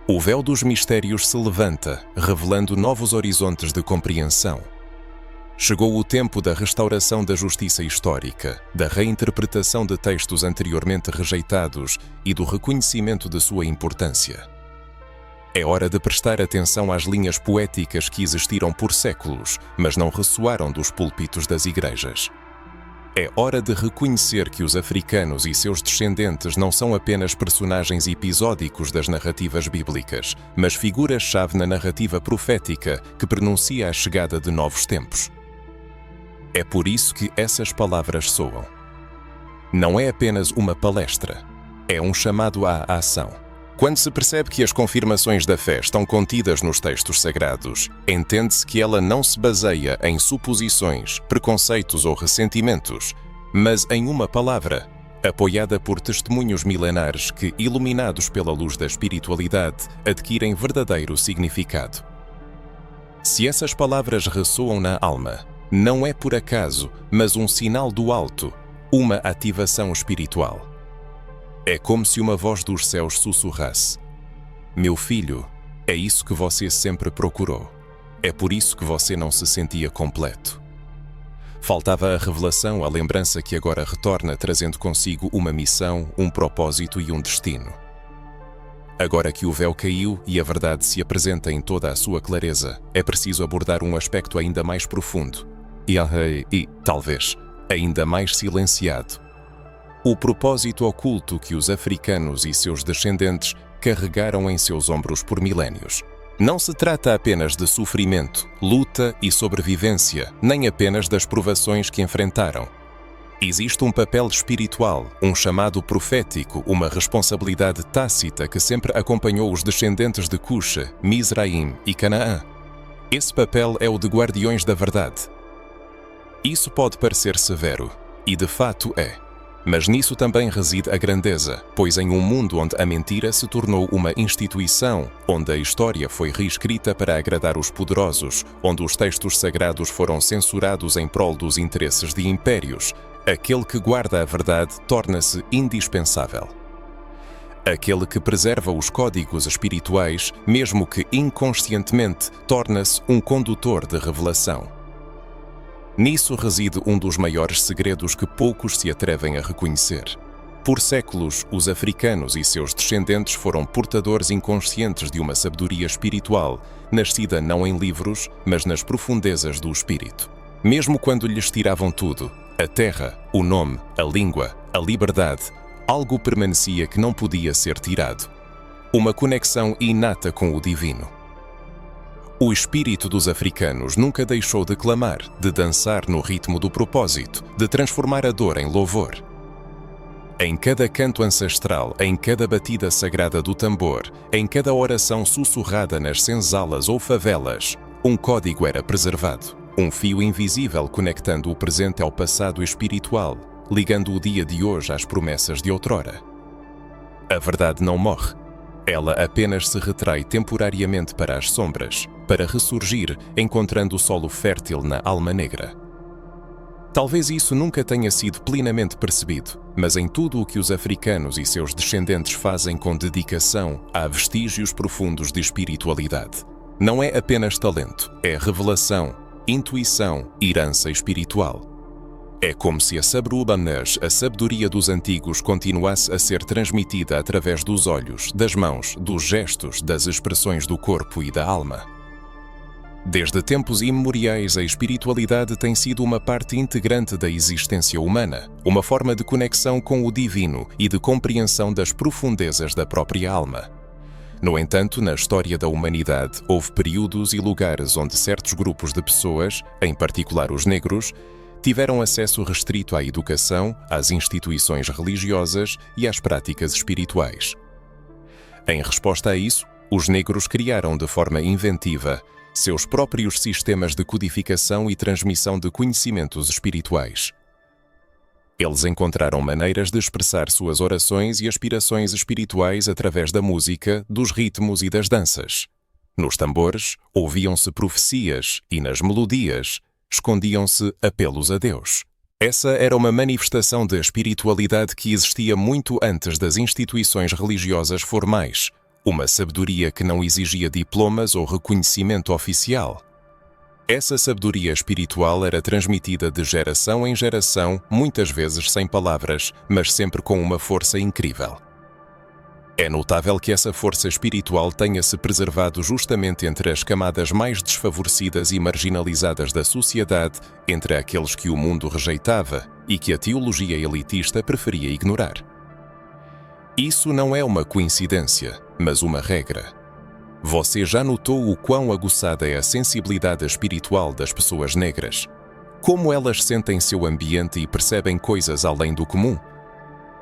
O véu dos mistérios se levanta, revelando novos horizontes de compreensão. Chegou o tempo da restauração da justiça histórica, da reinterpretação de textos anteriormente rejeitados e do reconhecimento de sua importância. É hora de prestar atenção às linhas poéticas que existiram por séculos, mas não ressoaram dos púlpitos das igrejas. É hora de reconhecer que os africanos e seus descendentes não são apenas personagens episódicos das narrativas bíblicas, mas figuras-chave na narrativa profética que prenuncia a chegada de novos tempos. É por isso que essas palavras soam. Não é apenas uma palestra, é um chamado à ação. Quando se percebe que as confirmações da fé estão contidas nos textos sagrados, entende-se que ela não se baseia em suposições, preconceitos ou ressentimentos, mas em uma palavra, apoiada por testemunhos milenares que, iluminados pela luz da espiritualidade, adquirem verdadeiro significado. Se essas palavras ressoam na alma, não é por acaso, mas um sinal do alto, uma ativação espiritual. É como se uma voz dos céus sussurrasse: meu filho, é isso que você sempre procurou. É por isso que você não se sentia completo. Faltava a revelação, a lembrança que agora retorna trazendo consigo uma missão, um propósito e um destino. Agora que o véu caiu e a verdade se apresenta em toda a sua clareza, é preciso abordar um aspecto ainda mais profundo e talvez, ainda mais silenciado. O propósito oculto que os africanos e seus descendentes carregaram em seus ombros por milénios. Não se trata apenas de sofrimento, luta e sobrevivência, nem apenas das provações que enfrentaram. Existe um papel espiritual, um chamado profético, uma responsabilidade tácita que sempre acompanhou os descendentes de Cuxa, Mizraim e Canaã. Esse papel é o de guardiões da verdade. Isso pode parecer severo, e de fato é. Mas nisso também reside a grandeza, pois em um mundo onde a mentira se tornou uma instituição, onde a história foi reescrita para agradar os poderosos, onde os textos sagrados foram censurados em prol dos interesses de impérios, aquele que guarda a verdade torna-se indispensável. Aquele que preserva os códigos espirituais, mesmo que inconscientemente, torna-se um condutor de revelação. Nisso reside um dos maiores segredos que poucos se atrevem a reconhecer. Por séculos, os africanos e seus descendentes foram portadores inconscientes de uma sabedoria espiritual, nascida não em livros, mas nas profundezas do espírito. Mesmo quando lhes tiravam tudo, a terra, o nome, a língua, a liberdade, algo permanecia que não podia ser tirado. Uma conexão inata com o divino. O espírito dos africanos nunca deixou de clamar, de dançar no ritmo do propósito, de transformar a dor em louvor. Em cada canto ancestral, em cada batida sagrada do tambor, em cada oração sussurrada nas senzalas ou favelas, um código era preservado, um fio invisível conectando o presente ao passado espiritual, ligando o dia de hoje às promessas de outrora. A verdade não morre. Ela apenas se retrai temporariamente para as sombras, para ressurgir, encontrando o solo fértil na alma negra. Talvez isso nunca tenha sido plenamente percebido, mas em tudo o que os africanos e seus descendentes fazem com dedicação, há vestígios profundos de espiritualidade. Não é apenas talento, é revelação, intuição, herança espiritual. É como se a Sabrubanas, a sabedoria dos antigos, continuasse a ser transmitida através dos olhos, das mãos, dos gestos, das expressões do corpo e da alma. Desde tempos imemoriais, a espiritualidade tem sido uma parte integrante da existência humana, uma forma de conexão com o divino e de compreensão das profundezas da própria alma. No entanto, na história da humanidade, houve períodos e lugares onde certos grupos de pessoas, em particular os negros, tiveram acesso restrito à educação, às instituições religiosas e às práticas espirituais. Em resposta a isso, os negros criaram de forma inventiva seus próprios sistemas de codificação e transmissão de conhecimentos espirituais. Eles encontraram maneiras de expressar suas orações e aspirações espirituais através da música, dos ritmos e das danças. Nos tambores, ouviam-se profecias e nas melodias, escondiam-se apelos a Deus. Essa era uma manifestação de espiritualidade que existia muito antes das instituições religiosas formais, uma sabedoria que não exigia diplomas ou reconhecimento oficial. Essa sabedoria espiritual era transmitida de geração em geração, muitas vezes sem palavras, mas sempre com uma força incrível. É notável que essa força espiritual tenha-se preservado justamente entre as camadas mais desfavorecidas e marginalizadas da sociedade, entre aqueles que o mundo rejeitava e que a teologia elitista preferia ignorar. Isso não é uma coincidência, mas uma regra. Você já notou o quão aguçada é a sensibilidade espiritual das pessoas negras? Como elas sentem seu ambiente e percebem coisas além do comum?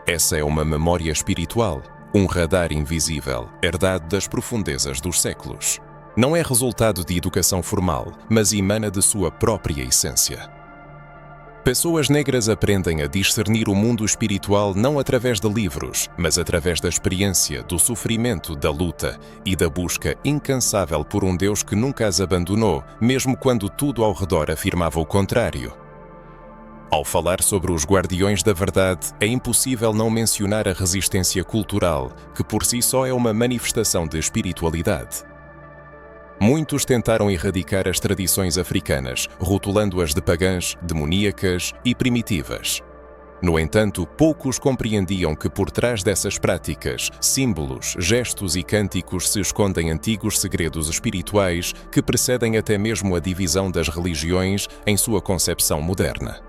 Essa é uma memória espiritual, um radar invisível, herdado das profundezas dos séculos. Não é resultado de educação formal, mas emana de sua própria essência. Pessoas negras aprendem a discernir o mundo espiritual não através de livros, mas através da experiência, do sofrimento, da luta e da busca incansável por um Deus que nunca as abandonou, mesmo quando tudo ao redor afirmava o contrário. Ao falar sobre os guardiões da verdade, é impossível não mencionar a resistência cultural, que por si só é uma manifestação de espiritualidade. Muitos tentaram erradicar as tradições africanas, rotulando-as de pagãs, demoníacas e primitivas. No entanto, poucos compreendiam que por trás dessas práticas, símbolos, gestos e cânticos se escondem antigos segredos espirituais que precedem até mesmo a divisão das religiões em sua concepção moderna.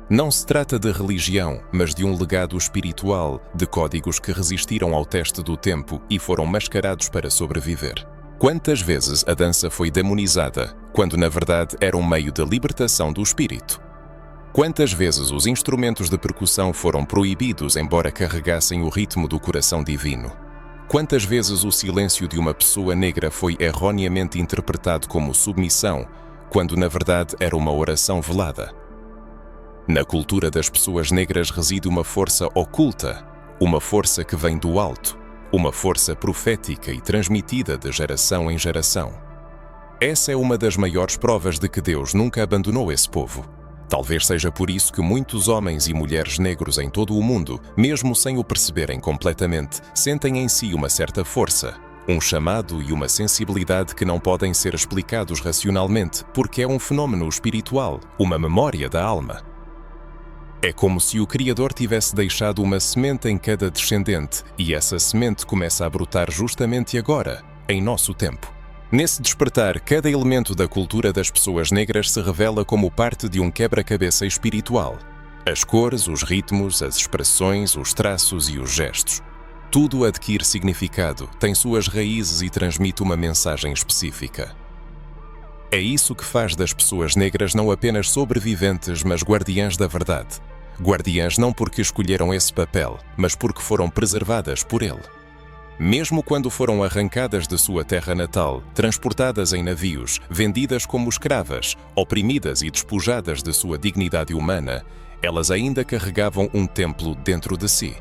Não se trata de religião, mas de um legado espiritual, de códigos que resistiram ao teste do tempo e foram mascarados para sobreviver. Quantas vezes a dança foi demonizada, quando na verdade era um meio de libertação do espírito? Quantas vezes os instrumentos de percussão foram proibidos, embora carregassem o ritmo do coração divino? Quantas vezes o silêncio de uma pessoa negra foi erroneamente interpretado como submissão, quando na verdade era uma oração velada? Na cultura das pessoas negras reside uma força oculta, uma força que vem do alto, uma força profética e transmitida de geração em geração. Essa é uma das maiores provas de que Deus nunca abandonou esse povo. Talvez seja por isso que muitos homens e mulheres negros em todo o mundo, mesmo sem o perceberem completamente, sentem em si uma certa força, um chamado e uma sensibilidade que não podem ser explicados racionalmente, porque é um fenômeno espiritual, uma memória da alma. É como se o Criador tivesse deixado uma semente em cada descendente e essa semente começa a brotar justamente agora, em nosso tempo. Nesse despertar, cada elemento da cultura das pessoas negras se revela como parte de um quebra-cabeça espiritual. As cores, os ritmos, as expressões, os traços e os gestos. Tudo adquire significado, tem suas raízes e transmite uma mensagem específica. É isso que faz das pessoas negras não apenas sobreviventes, mas guardiãs da verdade. Guardiãs não porque escolheram esse papel, mas porque foram preservadas por ele. Mesmo quando foram arrancadas de sua terra natal, transportadas em navios, vendidas como escravas, oprimidas e despojadas de sua dignidade humana, elas ainda carregavam um templo dentro de si.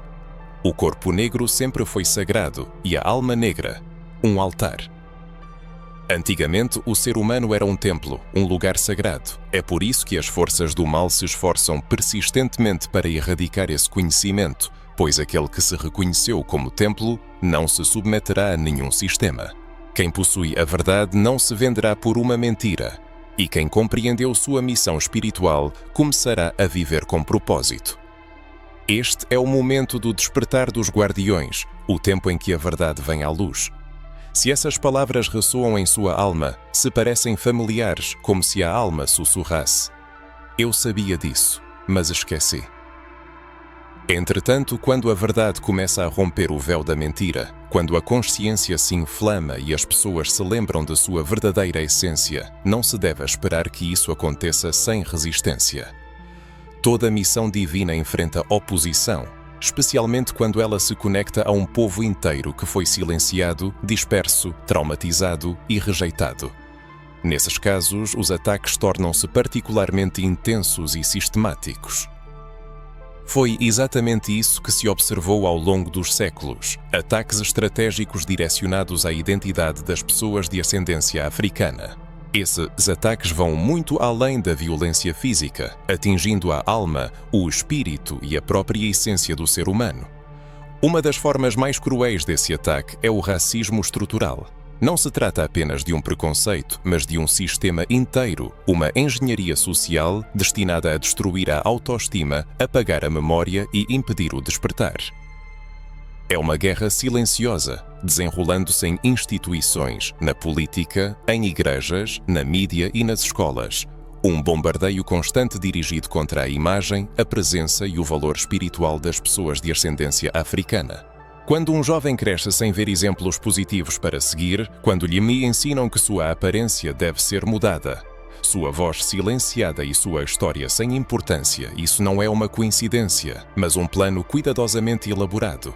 O corpo negro sempre foi sagrado e a alma negra, um altar. Antigamente, o ser humano era um templo, um lugar sagrado. É por isso que as forças do mal se esforçam persistentemente para erradicar esse conhecimento, pois aquele que se reconheceu como templo não se submeterá a nenhum sistema. Quem possui a verdade não se venderá por uma mentira, e quem compreendeu sua missão espiritual começará a viver com propósito. Este é o momento do despertar dos guardiões, o tempo em que a verdade vem à luz. Se essas palavras ressoam em sua alma, se parecem familiares, como se a alma sussurrasse: "Eu sabia disso, mas esqueci." Entretanto, quando a verdade começa a romper o véu da mentira, quando a consciência se inflama e as pessoas se lembram de sua verdadeira essência, não se deve esperar que isso aconteça sem resistência. Toda missão divina enfrenta oposição, especialmente quando ela se conecta a um povo inteiro que foi silenciado, disperso, traumatizado e rejeitado. Nesses casos, os ataques tornam-se particularmente intensos e sistemáticos. Foi exatamente isso que se observou ao longo dos séculos: ataques estratégicos direcionados à identidade das pessoas de ascendência africana. Esses ataques vão muito além da violência física, atingindo a alma, o espírito e a própria essência do ser humano. Uma das formas mais cruéis desse ataque é o racismo estrutural. Não se trata apenas de um preconceito, mas de um sistema inteiro, uma engenharia social destinada a destruir a autoestima, apagar a memória e impedir o despertar. É uma guerra silenciosa, desenrolando-se em instituições, na política, em igrejas, na mídia e nas escolas. Um bombardeio constante dirigido contra a imagem, a presença e o valor espiritual das pessoas de ascendência africana. Quando um jovem cresce sem ver exemplos positivos para seguir, quando lhe ensinam que sua aparência deve ser mudada, sua voz silenciada e sua história sem importância, isso não é uma coincidência, mas um plano cuidadosamente elaborado.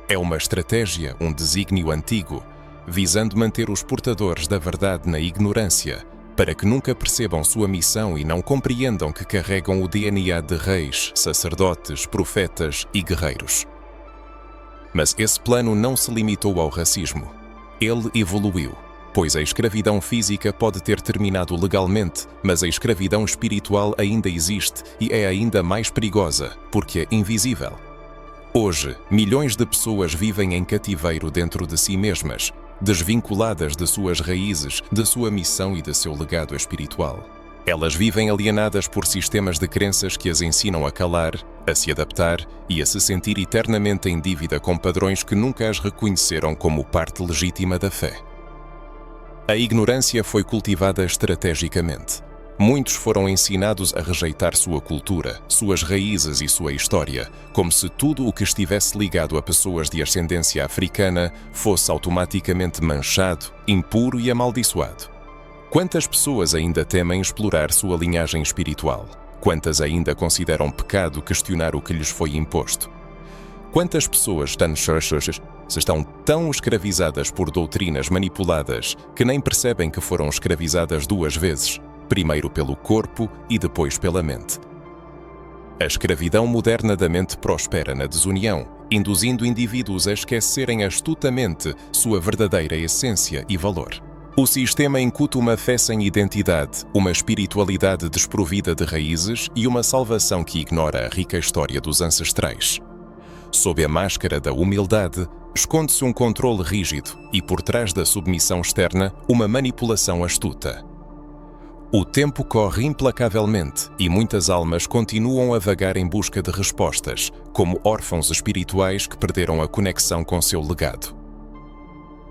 É uma estratégia, um desígnio antigo, visando manter os portadores da verdade na ignorância, para que nunca percebam sua missão e não compreendam que carregam o DNA de reis, sacerdotes, profetas e guerreiros. Mas esse plano não se limitou ao racismo. Ele evoluiu, pois a escravidão física pode ter terminado legalmente, mas a escravidão espiritual ainda existe e é ainda mais perigosa, porque é invisível. Hoje, milhões de pessoas vivem em cativeiro dentro de si mesmas, desvinculadas de suas raízes, de sua missão e de seu legado espiritual. Elas vivem alienadas por sistemas de crenças que as ensinam a calar, a se adaptar e a se sentir eternamente em dívida com padrões que nunca as reconheceram como parte legítima da fé. A ignorância foi cultivada estrategicamente. Muitos foram ensinados a rejeitar sua cultura, suas raízes e sua história, como se tudo o que estivesse ligado a pessoas de ascendência africana fosse automaticamente manchado, impuro e amaldiçoado. Quantas pessoas ainda temem explorar sua linhagem espiritual? Quantas ainda consideram pecado questionar o que lhes foi imposto? Quantas pessoas estão tão escravizadas por doutrinas manipuladas que nem percebem que foram escravizadas duas vezes, primeiro pelo corpo e depois pela mente? A escravidão moderna da mente prospera na desunião, induzindo indivíduos a esquecerem astutamente sua verdadeira essência e valor. O sistema incuta uma fé sem identidade, uma espiritualidade desprovida de raízes e uma salvação que ignora a rica história dos ancestrais. Sob a máscara da humildade, esconde-se um controle rígido e, por trás da submissão externa, uma manipulação astuta. O tempo corre implacavelmente e muitas almas continuam a vagar em busca de respostas, como órfãos espirituais que perderam a conexão com seu legado.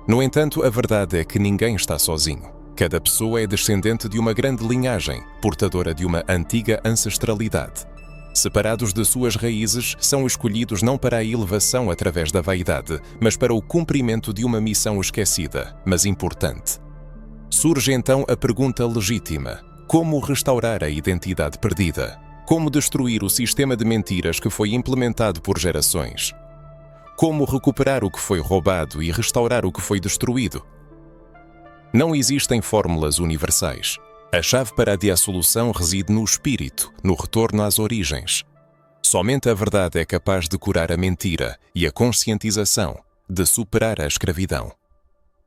No entanto, a verdade é que ninguém está sozinho. Cada pessoa é descendente de uma grande linhagem, portadora de uma antiga ancestralidade. Separados de suas raízes, são escolhidos não para a elevação através da vaidade, mas para o cumprimento de uma missão esquecida, mas importante. Surge então a pergunta legítima: como restaurar a identidade perdida? Como destruir o sistema de mentiras que foi implementado por gerações? Como recuperar o que foi roubado e restaurar o que foi destruído? Não existem fórmulas universais. A chave para a dissolução reside no espírito, no retorno às origens. Somente a verdade é capaz de curar a mentira e a conscientização, de superar a escravidão.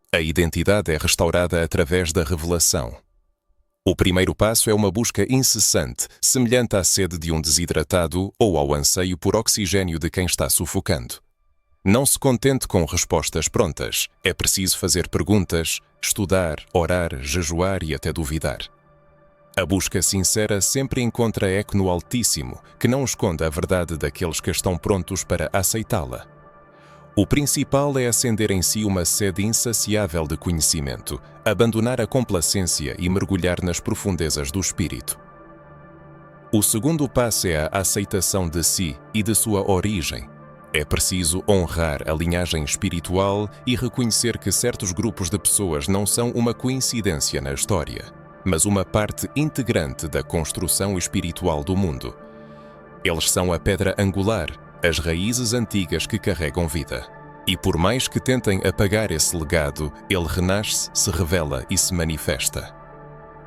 A identidade é restaurada através da revelação. O primeiro passo é uma busca incessante, semelhante à sede de um desidratado ou ao anseio por oxigênio de quem está sufocando. Não se contente com respostas prontas, é preciso fazer perguntas, estudar, orar, jejuar e até duvidar. A busca sincera sempre encontra eco no Altíssimo, que não esconde a verdade daqueles que estão prontos para aceitá-la. O principal é acender em si uma sede insaciável de conhecimento, abandonar a complacência e mergulhar nas profundezas do espírito. O segundo passo é a aceitação de si e de sua origem. É preciso honrar a linhagem espiritual e reconhecer que certos grupos de pessoas não são uma coincidência na história, mas uma parte integrante da construção espiritual do mundo. Eles são a pedra angular, as raízes antigas que carregam vida. E por mais que tentem apagar esse legado, ele renasce, se revela e se manifesta.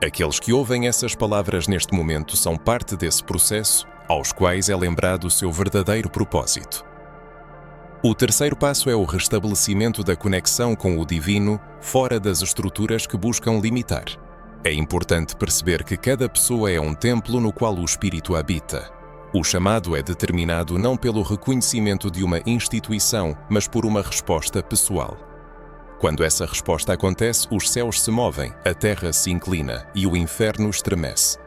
Aqueles que ouvem essas palavras neste momento são parte desse processo, aos quais é lembrado o seu verdadeiro propósito. O terceiro passo é o restabelecimento da conexão com o divino, fora das estruturas que buscam limitar. É importante perceber que cada pessoa é um templo no qual o espírito habita. O chamado é determinado não pelo reconhecimento de uma instituição, mas por uma resposta pessoal. Quando essa resposta acontece, os céus se movem, a terra se inclina e o inferno estremece,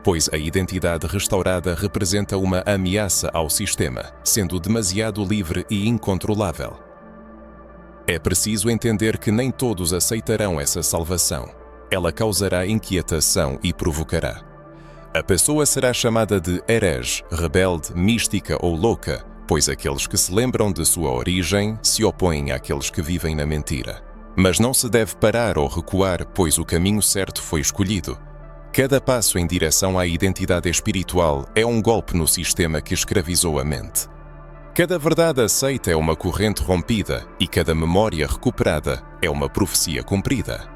pois a identidade restaurada representa uma ameaça ao sistema, sendo demasiado livre e incontrolável. É preciso entender que nem todos aceitarão essa salvação. Ela causará inquietação e provocará. A pessoa será chamada de herege, rebelde, mística ou louca, pois aqueles que se lembram de sua origem se opõem àqueles que vivem na mentira. Mas não se deve parar ou recuar, pois o caminho certo foi escolhido. Cada passo em direção à identidade espiritual é um golpe no sistema que escravizou a mente. Cada verdade aceita é uma corrente rompida e cada memória recuperada é uma profecia cumprida.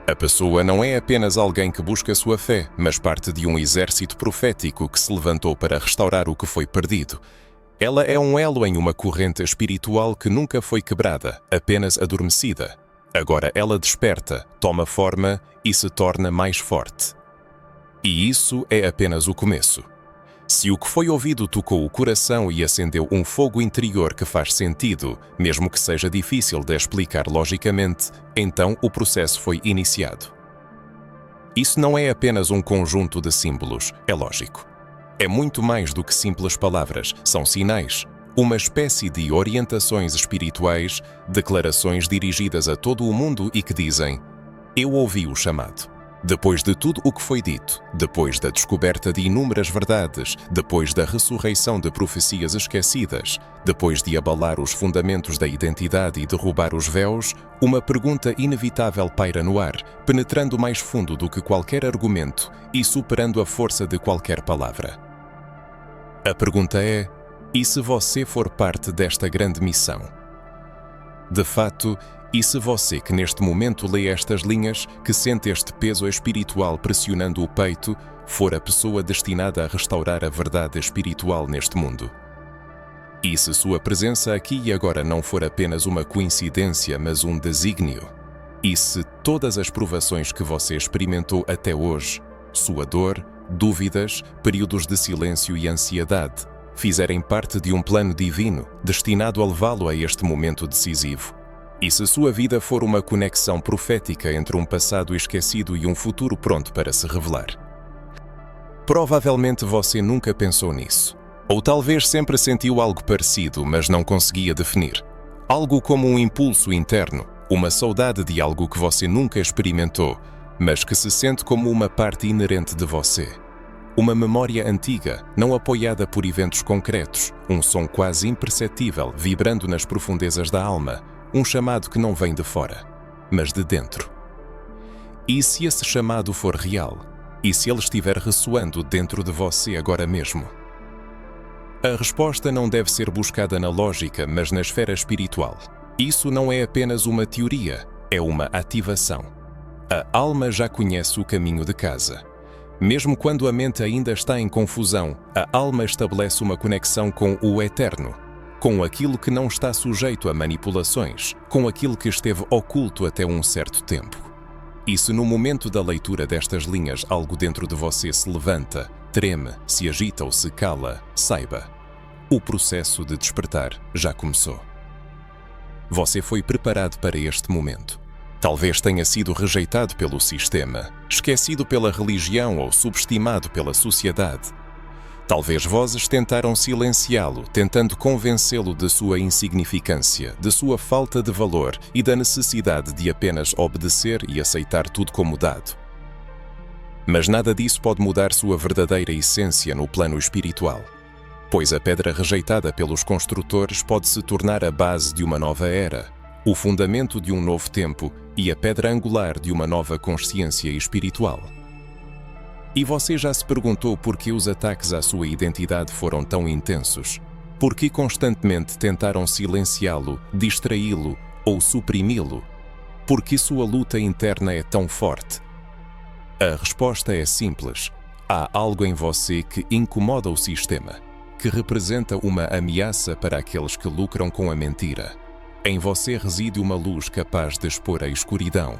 A pessoa não é apenas alguém que busca sua fé, mas parte de um exército profético que se levantou para restaurar o que foi perdido. Ela é um elo em uma corrente espiritual que nunca foi quebrada, apenas adormecida. Agora ela desperta, toma forma e se torna mais forte. E isso é apenas o começo. Se o que foi ouvido tocou o coração e acendeu um fogo interior que faz sentido, mesmo que seja difícil de explicar logicamente, então o processo foi iniciado. Isso não é apenas um conjunto de símbolos, é lógico. É muito mais do que simples palavras, são sinais, uma espécie de orientações espirituais, declarações dirigidas a todo o mundo e que dizem: eu ouvi o chamado. Depois de tudo o que foi dito, depois da descoberta de inúmeras verdades, depois da ressurreição de profecias esquecidas, depois de abalar os fundamentos da identidade e derrubar os véus, uma pergunta inevitável paira no ar, penetrando mais fundo do que qualquer argumento e superando a força de qualquer palavra. A pergunta é: e se você for parte desta grande missão? De fato, e se você que neste momento lê estas linhas, que sente este peso espiritual pressionando o peito, for a pessoa destinada a restaurar a verdade espiritual neste mundo? E se sua presença aqui e agora não for apenas uma coincidência, mas um desígnio? E se todas as provações que você experimentou até hoje, sua dor, dúvidas, períodos de silêncio e ansiedade, fizerem parte de um plano divino destinado a levá-lo a este momento decisivo? E se sua vida for uma conexão profética entre um passado esquecido e um futuro pronto para se revelar? Provavelmente você nunca pensou nisso. Ou talvez sempre sentiu algo parecido, mas não conseguia definir. Algo como um impulso interno, uma saudade de algo que você nunca experimentou, mas que se sente como uma parte inerente de você. Uma memória antiga, não apoiada por eventos concretos, um som quase imperceptível vibrando nas profundezas da alma, um chamado que não vem de fora, mas de dentro. E se esse chamado for real? E se ele estiver ressoando dentro de você agora mesmo? A resposta não deve ser buscada na lógica, mas na esfera espiritual. Isso não é apenas uma teoria, é uma ativação. A alma já conhece o caminho de casa. Mesmo quando a mente ainda está em confusão, a alma estabelece uma conexão com o eterno, com aquilo que não está sujeito a manipulações, com aquilo que esteve oculto até um certo tempo. E se no momento da leitura destas linhas algo dentro de você se levanta, treme, se agita ou se cala, saiba, o processo de despertar já começou. Você foi preparado para este momento. Talvez tenha sido rejeitado pelo sistema, esquecido pela religião ou subestimado pela sociedade. Talvez vozes tentaram silenciá-lo, tentando convencê-lo de sua insignificância, de sua falta de valor e da necessidade de apenas obedecer e aceitar tudo como dado. Mas nada disso pode mudar sua verdadeira essência no plano espiritual, pois a pedra rejeitada pelos construtores pode se tornar a base de uma nova era, o fundamento de um novo tempo e a pedra angular de uma nova consciência espiritual. E você já se perguntou por que os ataques à sua identidade foram tão intensos? Por que constantemente tentaram silenciá-lo, distraí-lo ou suprimi-lo? Por que sua luta interna é tão forte? A resposta é simples. Há algo em você que incomoda o sistema, que representa uma ameaça para aqueles que lucram com a mentira. Em você reside uma luz capaz de expor a escuridão.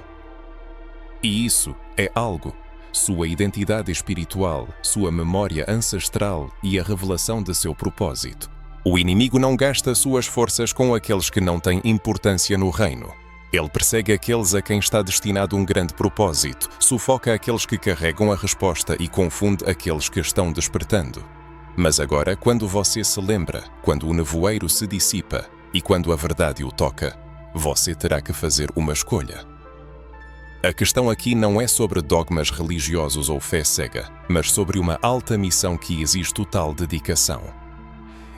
E isso é algo. Sua identidade espiritual, sua memória ancestral e a revelação de seu propósito. O inimigo não gasta suas forças com aqueles que não têm importância no reino. Ele persegue aqueles a quem está destinado um grande propósito, sufoca aqueles que carregam a resposta e confunde aqueles que estão despertando. Mas agora, quando você se lembra, quando o nevoeiro se dissipa e quando a verdade o toca, você terá que fazer uma escolha. A questão aqui não é sobre dogmas religiosos ou fé cega, mas sobre uma alta missão que exige total dedicação.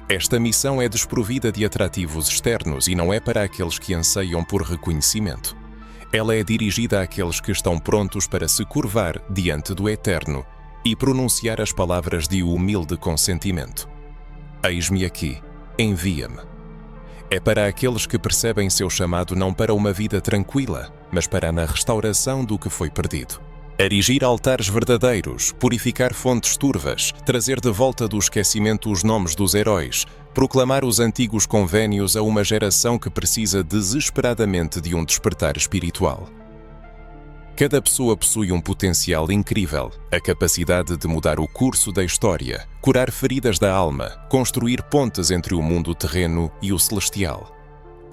Esta missão é desprovida de atrativos externos e não é para aqueles que anseiam por reconhecimento. Ela é dirigida àqueles que estão prontos para se curvar diante do Eterno e pronunciar as palavras de humilde consentimento. Eis-me aqui, envia-me. É para aqueles que percebem seu chamado não para uma vida tranquila, mas para a restauração do que foi perdido. Erigir altares verdadeiros, purificar fontes turvas, trazer de volta do esquecimento os nomes dos heróis, proclamar os antigos convénios a uma geração que precisa desesperadamente de um despertar espiritual. Cada pessoa possui um potencial incrível, a capacidade de mudar o curso da história, curar feridas da alma, construir pontes entre o mundo terreno e o celestial.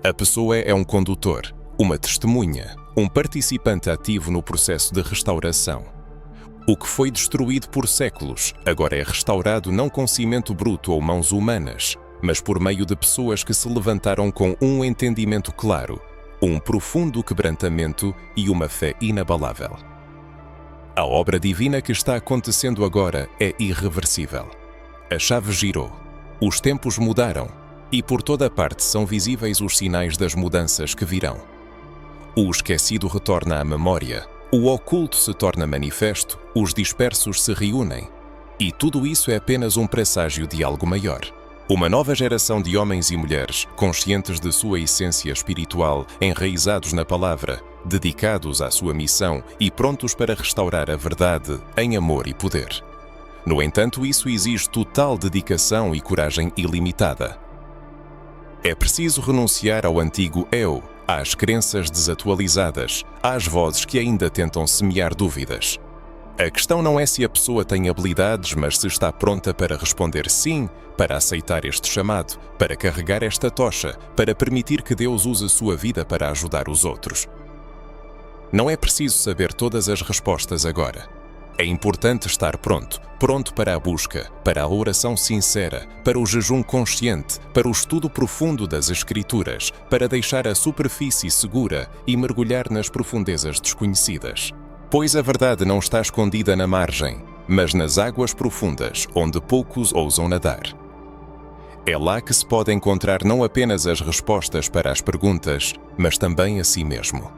A pessoa é um condutor, uma testemunha, um participante ativo no processo de restauração. O que foi destruído por séculos agora é restaurado não com cimento bruto ou mãos humanas, mas por meio de pessoas que se levantaram com um entendimento claro, um profundo quebrantamento e uma fé inabalável. A obra divina que está acontecendo agora é irreversível. A chave girou, os tempos mudaram e por toda parte são visíveis os sinais das mudanças que virão. O esquecido retorna à memória, o oculto se torna manifesto, os dispersos se reúnem. E tudo isso é apenas um presságio de algo maior. Uma nova geração de homens e mulheres, conscientes de sua essência espiritual, enraizados na palavra, dedicados à sua missão e prontos para restaurar a verdade em amor e poder. No entanto, isso exige total dedicação e coragem ilimitada. É preciso renunciar ao antigo eu, às crenças desatualizadas, às vozes que ainda tentam semear dúvidas. A questão não é se a pessoa tem habilidades, mas se está pronta para responder sim, para aceitar este chamado, para carregar esta tocha, para permitir que Deus use a sua vida para ajudar os outros. Não é preciso saber todas as respostas agora. É importante estar pronto para a busca, para a oração sincera, para o jejum consciente, para o estudo profundo das Escrituras, para deixar a superfície segura e mergulhar nas profundezas desconhecidas. Pois a verdade não está escondida na margem, mas nas águas profundas, onde poucos ousam nadar. É lá que se pode encontrar não apenas as respostas para as perguntas, mas também a si mesmo.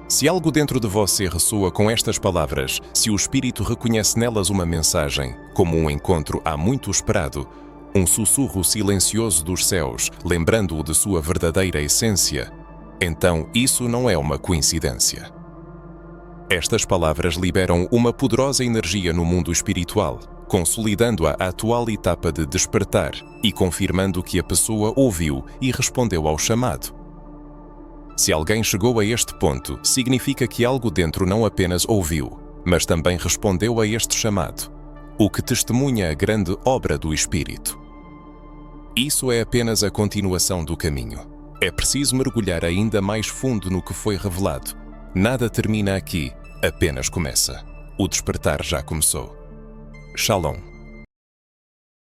Se algo dentro de você ressoa com estas palavras, se o Espírito reconhece nelas uma mensagem, como um encontro há muito esperado, um sussurro silencioso dos céus, lembrando-o de sua verdadeira essência, então isso não é uma coincidência. Estas palavras liberam uma poderosa energia no mundo espiritual, consolidando a atual etapa de despertar e confirmando que a pessoa ouviu e respondeu ao chamado. Se alguém chegou a este ponto, significa que algo dentro não apenas ouviu, mas também respondeu a este chamado, o que testemunha a grande obra do Espírito. Isso é apenas a continuação do caminho. É preciso mergulhar ainda mais fundo no que foi revelado. Nada termina aqui, apenas começa. O despertar já começou. Shalom.